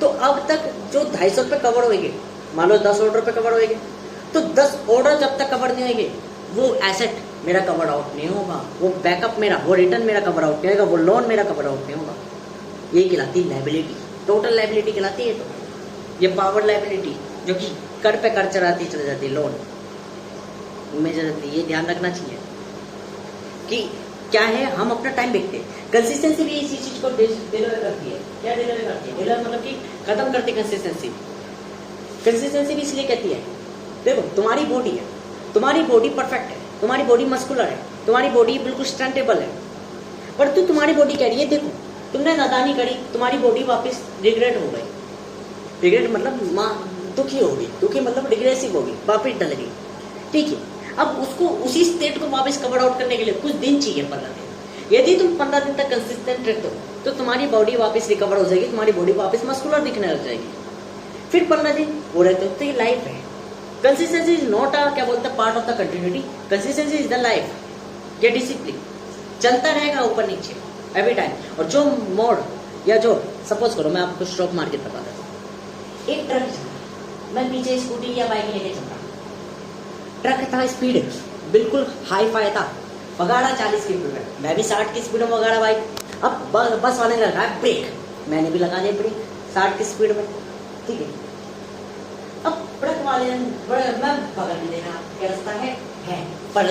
तो अब तक जो 250 रुपए कवर होंगे, मान लो 10 ऑर्डर पे कवर होंगे, तो 10 ऑर्डर जब तक कवर नहीं होंगे, वो एसेट मेरा कवर आउट नहीं होगा, वो बैकअप मेरा, वो रिटर्न मेरा कवर आउट नहीं होगा, वो लोन मेरा कवर आउट नहीं होगा। ये कहलाती लाइबिलिटी, टोटल लाइबिलिटी कहलाती है। तो ये पावर लाइबिलिटी जो कि कर पे कर चढ़ाती चली जाती है, लोन मेजर। ये ध्यान रखना चाहिए कि क्या है, हम अपना टाइम देखते हैं। कंसिस्टेंसी भी इसी चीज को डिलीवर करती है। क्या डिलीवर करती है? डिलीवर मतलब कि खत्म करती है कंसिस्टेंसी। कंसिस्टेंसी भी इसलिए कहती है, देखो तुम्हारी बॉडी है, तुम्हारी बॉडी परफेक्ट है, तुम्हारी बॉडी मस्कुलर है, तुम्हारी बॉडी बिल्कुल स्ट्रेंथेबल है, पर तू तुम्हारी बॉडी कह रही है, देखो तुमने नादानी करी, तुम्हारी बॉडी वापस रिग्रेट हो गई। रिग्रेट मतलब दुखी हो गई, दुखी मतलब रिग्रेसिव हो गई, वापस डल गई, ठीक है। अब उसको उसी स्टेट को वापस कवर आउट करने के लिए कुछ दिन चाहिए, 15 दिन। यदि तुम 15 दिन तक कंसिस्टेंट रहते हो तो तुम्हारी बॉडी वापस रिकवर हो जाएगी, तुम्हारी बॉडी वापस मस्कुलर दिखने लग जाएगी। फिर 15 दिन वो रहते हो, तो ये लाइफ है। कंसिस्टेंसी इज नॉट अ क्या बोलते हैं part of the continuity, consistency is the life. ये डिसिप्लिन चलता रहेगा ऊपर नीचे एवरी टाइम। और जो मोड या जो सपोज करो मैं आपको स्टॉक मार्केट बता देता हूँ, एक ट्रक चल रहा, मैं पीछे स्कूटी या बाइक लेके चल रहा, ट्रक था स्पीड बिल्कुल हाई फाई था, भगाड़ा 40 की स्पीड में, मैं भी 60 की स्पीड में भगाड़ा बाइक। अब बस वाले ने लगाया ब्रेक, मैंने भी लगा दिया ब्रेक 60 की स्पीड में, ठीक है। अब ट्रक वाले दिन मैं बगल में लेना क्या रास्ता है पर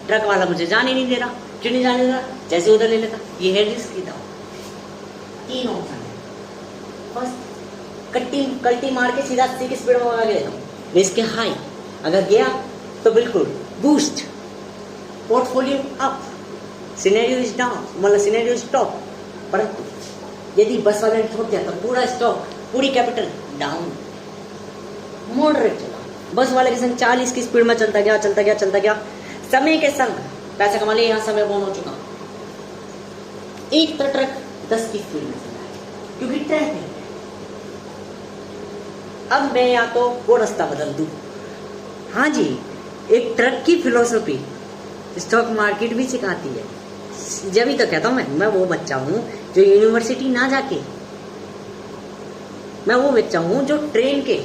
ट्रक वाला मुझे जाने नहीं दे रहा। क्यों नहीं जाने दे रहा? जैसे उधर ले लेता। ये है रिस्क की दवा। 3 ऑप्शन है। फर्स्ट कल्टी मार के सीधा 80 की स्पीड में आगे लेता हूँ, रिस्क हाई। अगर गया तो बिल्कुल boost, portfolio up, scenario is down, मतलब सिनेरियो इज टॉप। परंतु यदि बस वाले ने ठोक दिया तो पूरा स्टॉक, पूरी कैपिटल डाउन। मॉडरेट चला, बस वाले के संग 40 की स्पीड में चलता गया। समय के संग पैसा कमा लिया, यहाँ समय बॉन हो चुका। एक तो ट्रक 10 की स्पीड में चल रहा है क्योंकि ट्रैफिक है। अब मैं या तो वो रास्ता बदल दूं। हाँ जी, एक ट्रक की फिलोसफी स्टॉक मार्केट भी सिखाती है। जब ही तो कहता हूं मैं वो बच्चा हूं जो यूनिवर्सिटी ना जाके, मैं वो बच्चा हूं जो ट्रेन के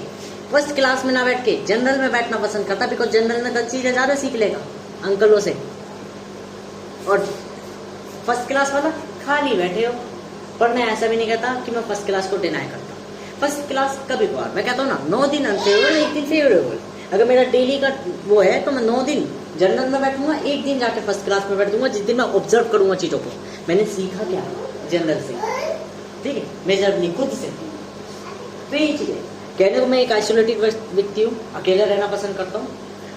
फर्स्ट क्लास में ना बैठ के जनरल में बैठना पसंद करता, बिकॉज जनरल में 10 चीजें ज्यादा सीख लेगा अंकलों से। और फर्स्ट क्लास वाला खाली बैठे हो। पर मैं ऐसा भी नहीं कहता कि मैं फर्स्ट क्लास को डिनाई करता। फर्स्ट क्लास कभी कभार, मैं कहता हूँ ना, 9 दिन अनफेवरेबल, 1 दिन फेवरेबल। अगर मेरा डेली का वो है तो मैं 9 दिन जनरल में बैठूंगा, 1 दिन जाके फर्स्ट क्लास में बैठ दूंगा, जिस दिन मैं ऑब्जर्व करूंगा चीजों को। मैंने सीखा क्या जनरल से, ठीक है, मेजरली खुद से। तो ये चीज है। कहने को मैं एक आइसोलेटेड व्यक्ति हूँ, अकेला रहना पसंद करता हूँ,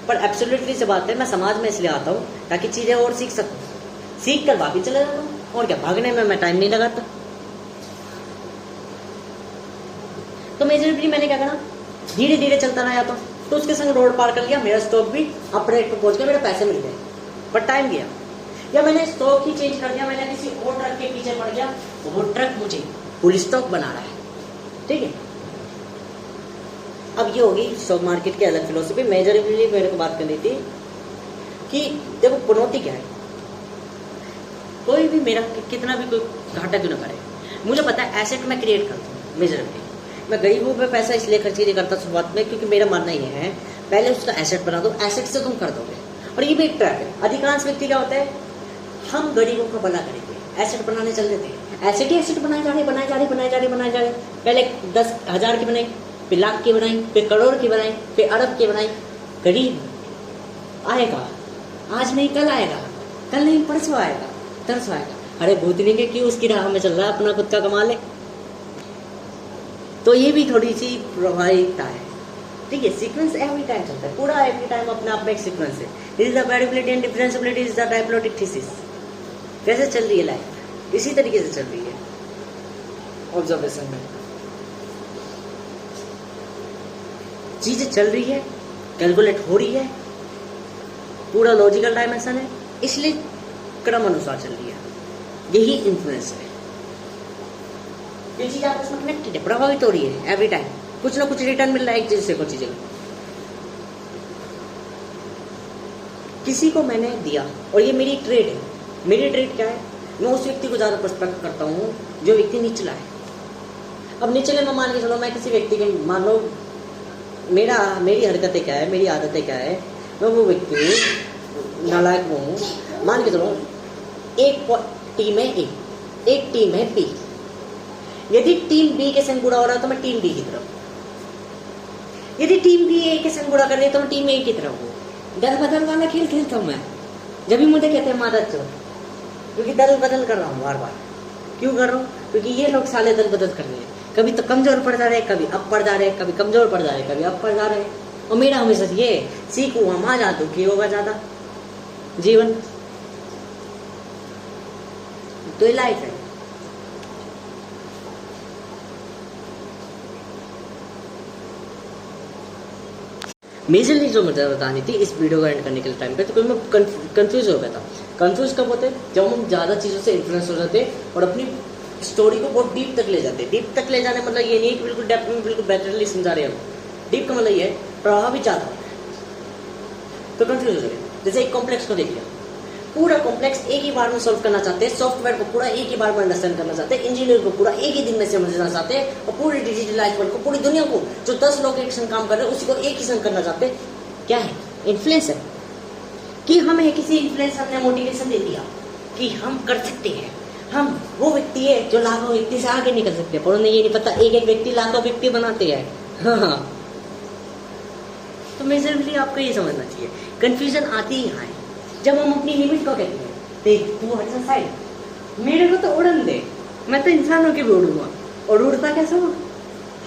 पर एब्सोल्युटली से बात है, मैं समाज में इसलिए आता हूँ ताकि चीजें और सीख सकूँ। सीख कर वापिस चले जाता हूँ, और क्या, भागने में मैं टाइम नहीं लगाता। तो मेजरली मैंने क्या करा, धीरे धीरे चलता रहा जाता हूँ। तो उसके संग रोड पार कर लिया, मेरा स्टॉक भी अप रेट पर पहुंच गया, मेरे पैसे मिल गए, पर टाइम गया। या मैंने स्टॉक ही चेंज कर दिया, मैंने किसी और ट्रक के पीछे पड़ गया, वो ट्रक मुझे फुल स्टॉक बना रहा है, ठीक है। अब ये होगी स्टॉक मार्केट की अलग फिलोसफी। मेजरली मेरे को बात करनी थी कि देखो पनौती क्या है। कोई भी मेरा कितना भी कोई घाटा क्यों ना करे, मुझे पता है एसेट मैं क्रिएट करता हूँ। मेजरली मैं गरीबों पे पैसा इसलिए खर्च नहीं करता शुरुआत में, क्योंकि मेरा मानना ये है पहले उसका एसेट बना दो, एसेट से तुम कर दोगे। और ये भी एक ट्रैप है। अधिकांश व्यक्ति क्या होता है, हम गरीबों का भला करेंगे, एसेट बनाने चल देते हैं, एसेट ही एसेट बनाए जा रहे। पहले 10,000 की बनाई, फिर लाख की बनाई, फिर करोड़ की बनाई, फिर अरब की बनाई। गरीब आएगा, आज नहीं कल आएगा, कल नहीं परसों आएगा, तरसों आएगा। अरे भूतनी के क्यों उसकी राह में चल रहा है, अपना खुद का कमा ले। तो ये भी थोड़ी सी प्रभाविकता है, ठीक है। सीक्वेंस एवरी टाइम चलता है, पूरा एवरी टाइम अपने आप में एक सीक्वेंस है। This is the variability and differentiability is the diplotic thesis. कैसे चल रही है लाइफ, इसी तरीके से चल रही है ऑब्जर्वेशन में। चीजें चल रही है, कैलकुलेट हो रही है, पूरा लॉजिकल डायमेंशन है, इसलिए क्रम अनुसार चल रही है। यही इन्फ्लुएंस है। ये चीज आपस में कनेक्टेड है, प्रभावित हो रही है एवरी टाइम। कुछ ना कुछ रिटर्न मिल रहा है एक चीज से कुछ चीजें। किसी को मैंने दिया और ये मेरी ट्रेड है। मेरी ट्रेड क्या है, मैं उस व्यक्ति को ज्यादा पर्सपेक्ट करता हूँ जो व्यक्ति निचला है। अब निचले में मान के चलो, मैं किसी व्यक्ति के, मान लो मेरी हरकतें क्या है, मेरी आदतें क्या है, मैं वो व्यक्ति नालायक हूँ, मान के चलो एक टीम है ए, एक टीम है बी। यदि टीम बी के संग बुरा हो रहा है तो मैं टीम डी की तरफ, यदि टीम बी ए के संग बुरा कर रही है तो मैं टीम ए की तरफ हूँ। दल बदल वाला खेल खेलता हूँ मैं। जब भी मुझे कहते हैं मादत चोर, क्योंकि दल बदल कर रहा हूँ बार बार। क्यों कर रहा हूँ? क्योंकि ये लोग साले दल बदल कर रहे हैं। कभी तो कमजोर पड़ जा रहे हैं, कभी अप पड़ जा रहे हैं, कभी कमजोर पड़ जा रहे हैं, कभी अप पड़ जा रहे हैं। और मेरा हमेशा ये सीखूँ हम आ जा, दुखी होगा ज्यादा जीवन। तो ये लाइफ है। मेजरली जो मुझे बतानी थी इस वीडियो को एंड करने के टाइम पे, तो कोई मैं कंफ्यूज हो गया था। कंफ्यूज कब होते, जब हम ज्यादा चीजों से इन्फ्लुएंस हो जाते और अपनी स्टोरी को बहुत डीप तक ले जाते। डीप तक ले जाने मतलब ये नहीं कि बिल्कुल डेप्थ में बिल्कुल बेटरली समझा रहे हम। डीप का मतलब ये है प्रभावित ज्यादा, तो कंफ्यूज हो जाए। जैसे एक कॉम्प्लेक्स को देख लिया, पूरा कॉम्प्लेक्स एक ही बार में सॉल्व करना चाहते हैं, सॉफ्टवेयर को पूरा एक ही बार में अंडरस्टैंड करना चाहते हैं, इंजीनियर को पूरा एक ही दिन में समझना चाहते हैं, और पूरी डिजिटलाइज वर्ल्ड को, पूरी दुनिया को, जो 10 लोग एक संग काम कर रहे हैं उसी को एक ही संग करना चाहते हैं। क्या है? इन्फ्लुएंस है। कि हमें किसी इन्फ्लुएंसर ने मोटिवेशन दे दिया कि हम कर सकते हैं, हम वो व्यक्ति है जो लाखों व्यक्ति से आगे निकल सकते हैं, पर उन्हें ये नहीं पता एक एक व्यक्ति लाखों व्यक्ति बनाते हैं। हाँ, तो मेजरली आपको ये समझना चाहिए कंफ्यूजन आती ही यहाँ है जब हम अपनी लिमिट को कहते हैं देख तू हट जा साइड, मेरे को तो उड़न दे, मैं तो इंसानों के भी उड़ूंगा। और उड़ता कैसे हो,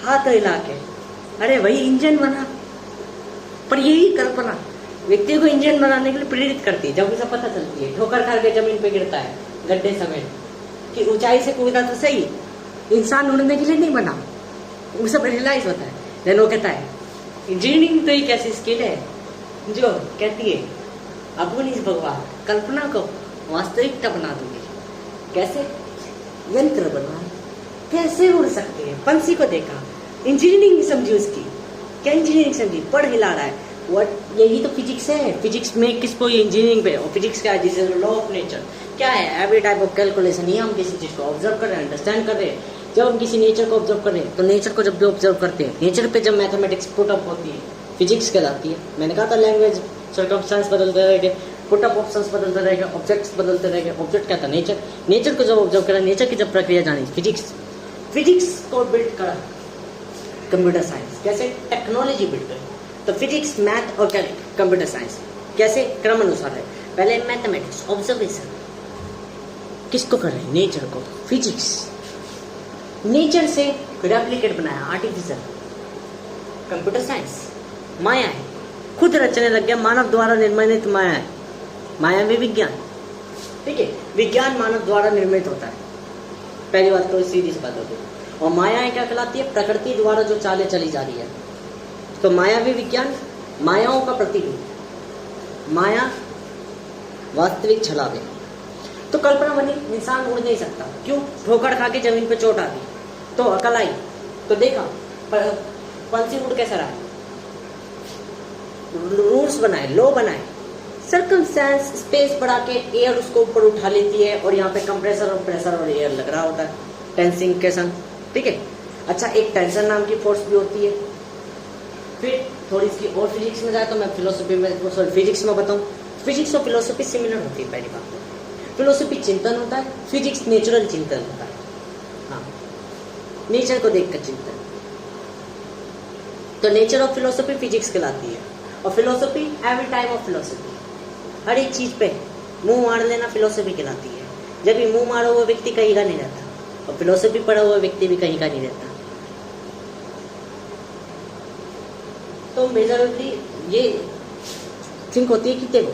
हाथ हिला के। अरे भाई इंजन बना, पर यही कल्पना व्यक्ति को इंजन बनाने के लिए प्रेरित करती है। जब उसे पता चलती है ठोकर खा के जमीन पे गिरता है गड्ढे समेत कि ऊंचाई से कूदा तो सही, इंसान उड़ने के लिए नहीं बना, वो सब रियलाइज होता है। देन वो कहता है इंजीनियरिंग तो एक ऐसी स्किल है जो कहती है अपुन इस भगवान कल्पना को वास्तविकता बना दूंगी। कैसे, यंत्र बनवा, कैसे उड़ सकते हैं। पंछी को देखा, इंजीनियरिंग समझी उसकी, क्या इंजीनियरिंग समझी, पढ़ हिला रहा है। व्हाट, यही तो फिजिक्स है। फिजिक्स में किसको इंजीनियरिंग पे, और फिजिक्स क्या है, this is law of nature. क्या है, एवरी टाइप ऑफ कैलकुलेशन। ये हम किसी चीज को ऑब्जर्व कर रहे हैं, अंडरस्टैंड कर रहे हैं। जब हम किसी नेचर को ऑब्जर्व कर रहे हैं तो नेचर को जब भी ऑब्जर्व करते हैं, नेचर पे जब मैथमेटिक्स पुट अप होती है, फिजिक्स कहलाती है। मैंने कहा था लैंग्वेज सर्कमस्टेंस बदलते रहेंगे, पुट अप ऑप्शंस बदलते रहेंगे, ऑब्जेक्ट्स बदलते रहेंगे। ऑब्जेक्ट क्या था, नेचर। नेचर को जब ऑब्जर्व करा, नेचर की जब प्रक्रिया जानी, फिजिक्स। फिजिक्स को बिल्ड करा कंप्यूटर साइंस। कैसे, टेक्नोलॉजी बिल्ड करी। तो फिजिक्स, मैथ और कंप्यूटर साइंस कैसे क्रम अनुसार है। पहले मैथमेटिक्स, ऑब्जर्वेशन, किसको कर रहे हैं, नेचर को। फिजिक्स, नेचर से रेप्लिकेट बनाया, आर्टिफिशियल। कंप्यूटर साइंस, माया है, खुद रचने लग गया, मानव द्वारा निर्मित माया है। माया में विज्ञान, ठीक है, विज्ञान मानव द्वारा निर्मित होता है। पहली बात तो सीधी सी बात होती है। और मायाएं क्या कहलाती है, प्रकृति द्वारा जो चालें चली जा रही है। तो माया भी विज्ञान, मायाओं का प्रतिबिंब, माया वास्तविक छलावे। तो कल्पना बनी, इंसान उड़ नहीं सकता। क्यों, ठोकर खा के जमीन पे चोट आ गई, तो अकल आई, तो देखा पंछी उड़ कैसा रहा, रूल्स बनाए, लॉ बनाए, सर्कमस्टेंस, स्पेस बढ़ा के एयर उसको ऊपर उठा लेती है, और यहाँ पे कंप्रेसर और प्रेशर और एयर लग रहा होता है, टेंसिंग के संग, ठीक है। अच्छा, एक टेंशन नाम की फोर्स भी होती है। फिर थोड़ी इसकी और फिजिक्स में जाए तो मैं फिलोसफी में, सॉरी फिजिक्स में बताऊं। फिजिक्स और फिलोसफी सिमिलर होती है। पहली बात, फिलोसफी चिंतन होता है, फिजिक्स नेचुरल चिंतन होता है। हाँ, नेचर को देखकर चिंतन। तो नेचर ऑफ फिलोसफी फिजिक्स कहलाती है। और philosophy, every time of philosophy, हर एक चीज पे मुंह मार लेना फिलोसफी कहलाती है। जब भी मुंह मारा हुआ व्यक्ति कहीं का नहीं रहता, और फिलोसफी पढ़ा हुआ व्यक्ति भी कहीं का नहीं रहता। तो मेजरली ये थिंक होती है कि देखो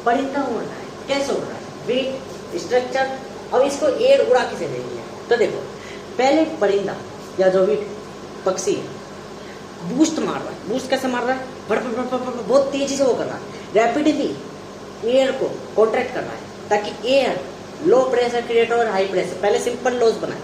परिंदा उड़ रहा है, कैसे उड़ रहा है, वेट, स्ट्रक्चर। अब इसको एयर उड़ा के चले गया। तो देखो पहले परिंदा या जो भी पक्षी है बूस्ट मार रहा है। बूस्ट कैसे मार रहा है, बहुत तेजी से वो कर रहा है, रैपिडली एयर को कॉन्ट्रैक्ट कर रहा है, ताकि एयर लो प्रेशर क्रिएट और हाई प्रेशर। पहले सिंपल लॉज बनाए,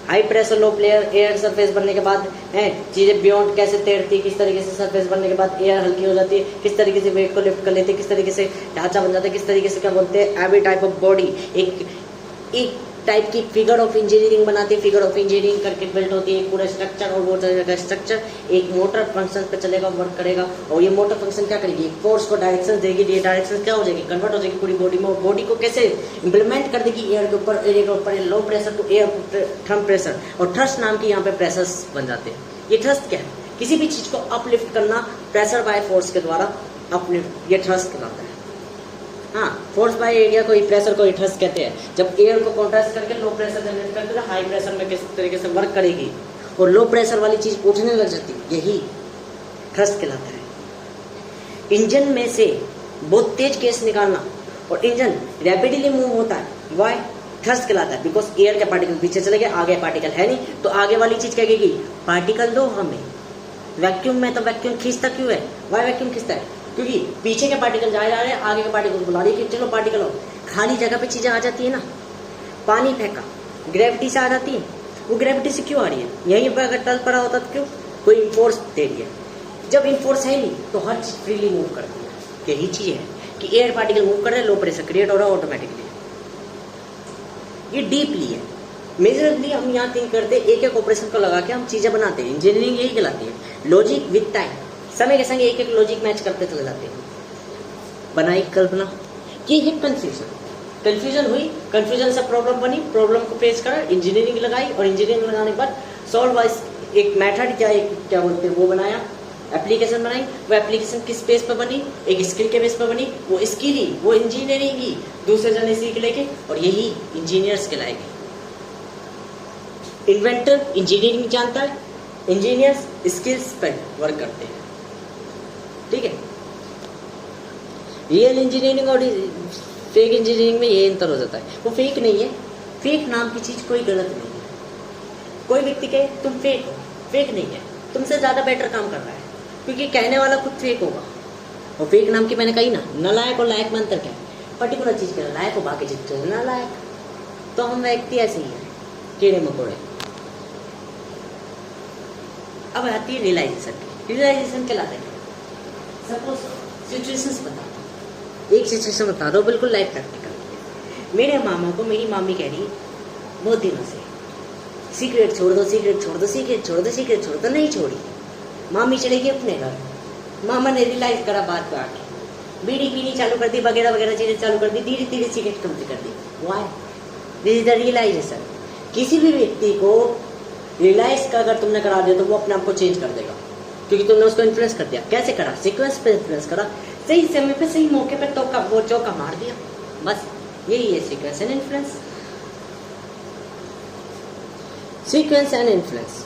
high pressure low player air surface बनने के बाद है चीजें बियॉन्ड कैसे तैरती है, किस तरीके से सरफेस बनने के बाद एयर हल्की हो जाती है, किस तरीके से वेट को लिफ्ट कर लेते हैं, किस तरीके से ढांचा बन जाता है, किस तरीके से क्या बोलते हैं एवरी टाइप ऑफ बॉडी एक टाइप की फिगर ऑफ इंजीनियरिंग बनाती है। फिगर ऑफ इंजीनियरिंग करके बिल्ड होती है पूरा स्ट्रक्चर, और वो स्ट्रक्चर एक मोटर फंक्शन पे चलेगा, वर्क करेगा। और ये मोटर फंक्शन क्या करेगी, फोर्स को डायरेक्शन देगी। ये डायरेक्शन क्या हो जाएगी, कन्वर्ट हो जाएगी पूरी बॉडी में। बॉडी को कैसे इंप्लीमेंट कर देगी, एयर के ऊपर, एयर के ऊपर लो प्रेशर टू एयर थर्म प्रेशर, और थ्रस्ट नाम की यहाँ पे प्रेशर्स बन जाते हैं। ये थ्रस्ट क्या है, किसी भी चीज को अपलिफ्ट करना प्रेशर बाय फोर्स के द्वारा अपलिफ्ट, ये थ्रस्ट कहलाता है। हाँ, फोर्स बाय एरिया को प्रेशर को थ्रस्ट कहते हैं। जब एयर को कॉन्ट्रैक्ट करके लो प्रेशर जनरेट करते हैं, हाई प्रेशर में किस तरीके से वर्क करेगी और लो प्रेशर वाली चीज उठने लग जाती है, यही थ्रस्ट कहलाता है। इंजन में से बहुत तेज गैस निकालना और इंजन रैपिडली मूव होता है, वाई थ्रस्ट कहलाता है। बिकॉज एयर के पार्टिकल पीछे चले गए, आगे पार्टिकल है नहीं, तो आगे वाली चीज क्या कहेगी, पार्टिकल दो हमें। वैक्यूम में तो वैक्यूम खींचता क्यों है, वाई वैक्यूम खींचता है, क्योंकि पीछे के पार्टिकल जा रहे हैं, आगे के पार्टिकल बुला रही है कि चलो पार्टिकल हो। खाली जगह पे चीजें आ जाती है ना, पानी फेंका ग्रेविटी से आ जाती है, वो ग्रेविटी से क्यों आ रही है, यहीं पर अगर टल पड़ा होता तो क्यों, कोई इनफोर्स दे रही है। जब इनफोर्स है नहीं तो हर चीज फ्रीली मूव करती है। यही चीज है कि एयर पार्टिकल मूव कर रहे हैं, लो प्रेशर क्रिएट हो रहा है ऑटोमेटिकली। ये डीपली है। मेजरली हम यहाँ थिंक करते हैं, एक एक ऑपरेशन को लगा के हम चीजें बनाते हैं। इंजीनियरिंग यही कहलाती है, लॉजिक विद टाइम, समय के संग एक एक लॉजिक मैच करते चले जाते हैं। बनाई कल्पना, ये है कंफ्यूजन। कंफ्यूजन हुई, कंफ्यूजन से प्रॉब्लम बनी, प्रॉब्लम को फेस करा, इंजीनियरिंग लगाई, और इंजीनियरिंग लगाने के बाद सॉल्व वाइज एक मेथड क्या बोलते हैं वो बनाया, एप्लीकेशन बनाई, वो एप्लीकेशन किस बेस पर बनी, एक स्किल के बेस पर बनी, वो स्किल ही, वो इंजीनियरिंग ही दूसरे जने सीख लेके और यही इंजीनियर्स कहलाएंगे। इन्वेंटर इंजीनियरिंग जानता है, इंजीनियर्स स्किल्स पर वर्क करते हैं, ठीक है। रियल इंजीनियरिंग और फेक इंजीनियरिंग में ये अंतर हो जाता है। वो फेक नहीं है, फेक नाम की चीज कोई गलत नहीं है। कोई व्यक्ति कहे तुम फेक हो, फेक नहीं है, तुमसे ज्यादा बेटर काम कर रहा है, क्योंकि कहने वाला खुद फेक होगा। और फेक नाम की मैंने कही ना, नालायक और लायक में अंतर क्या है, पर्टिकुलर चीज का लायक हो, बाकी चीज तो नालायक। तो हम व्यक्ति ऐसे ही है, कीड़े मकोड़े। अब आती है रियलाइजेशन। रियलाइजेशन क्या लाता है, सपोज सिचुएशंस बताता हूँ, एक सिचुएशन बता दो बिल्कुल लाइफ प्रैक्टिकल। मेरे मामा को मेरी मामी कह रही बहुत दिनों से सिगरेट छोड़ दो, सिगरेट छोड़ दो, सिगरेट छोड़ दो, सिगरेट छोड़ दो, नहीं छोड़ी। मामी चलेगी अपने घर, मामा ने रियलाइज करा बात को आके, बीड़ी पीनी चालू कर दी, वगैरह वगैरह चीजें चालू कर दी, धीरे धीरे सिगरेट कम कर दी। Why, this is the realization. किसी भी व्यक्ति को रियलाइज का अगर तुमने करा दिया तो वो अपने आप को चेंज कर देगा, क्योंकि तुमने उसको इन्फ्लुएंस कर दिया। कैसे करा, सीक्वेंस पे इन्फ्लुएंस करा, सही समय पे सही मौके पे तो वो चौका मार दिया, बस यही है sequence and influence. Sequence and influence.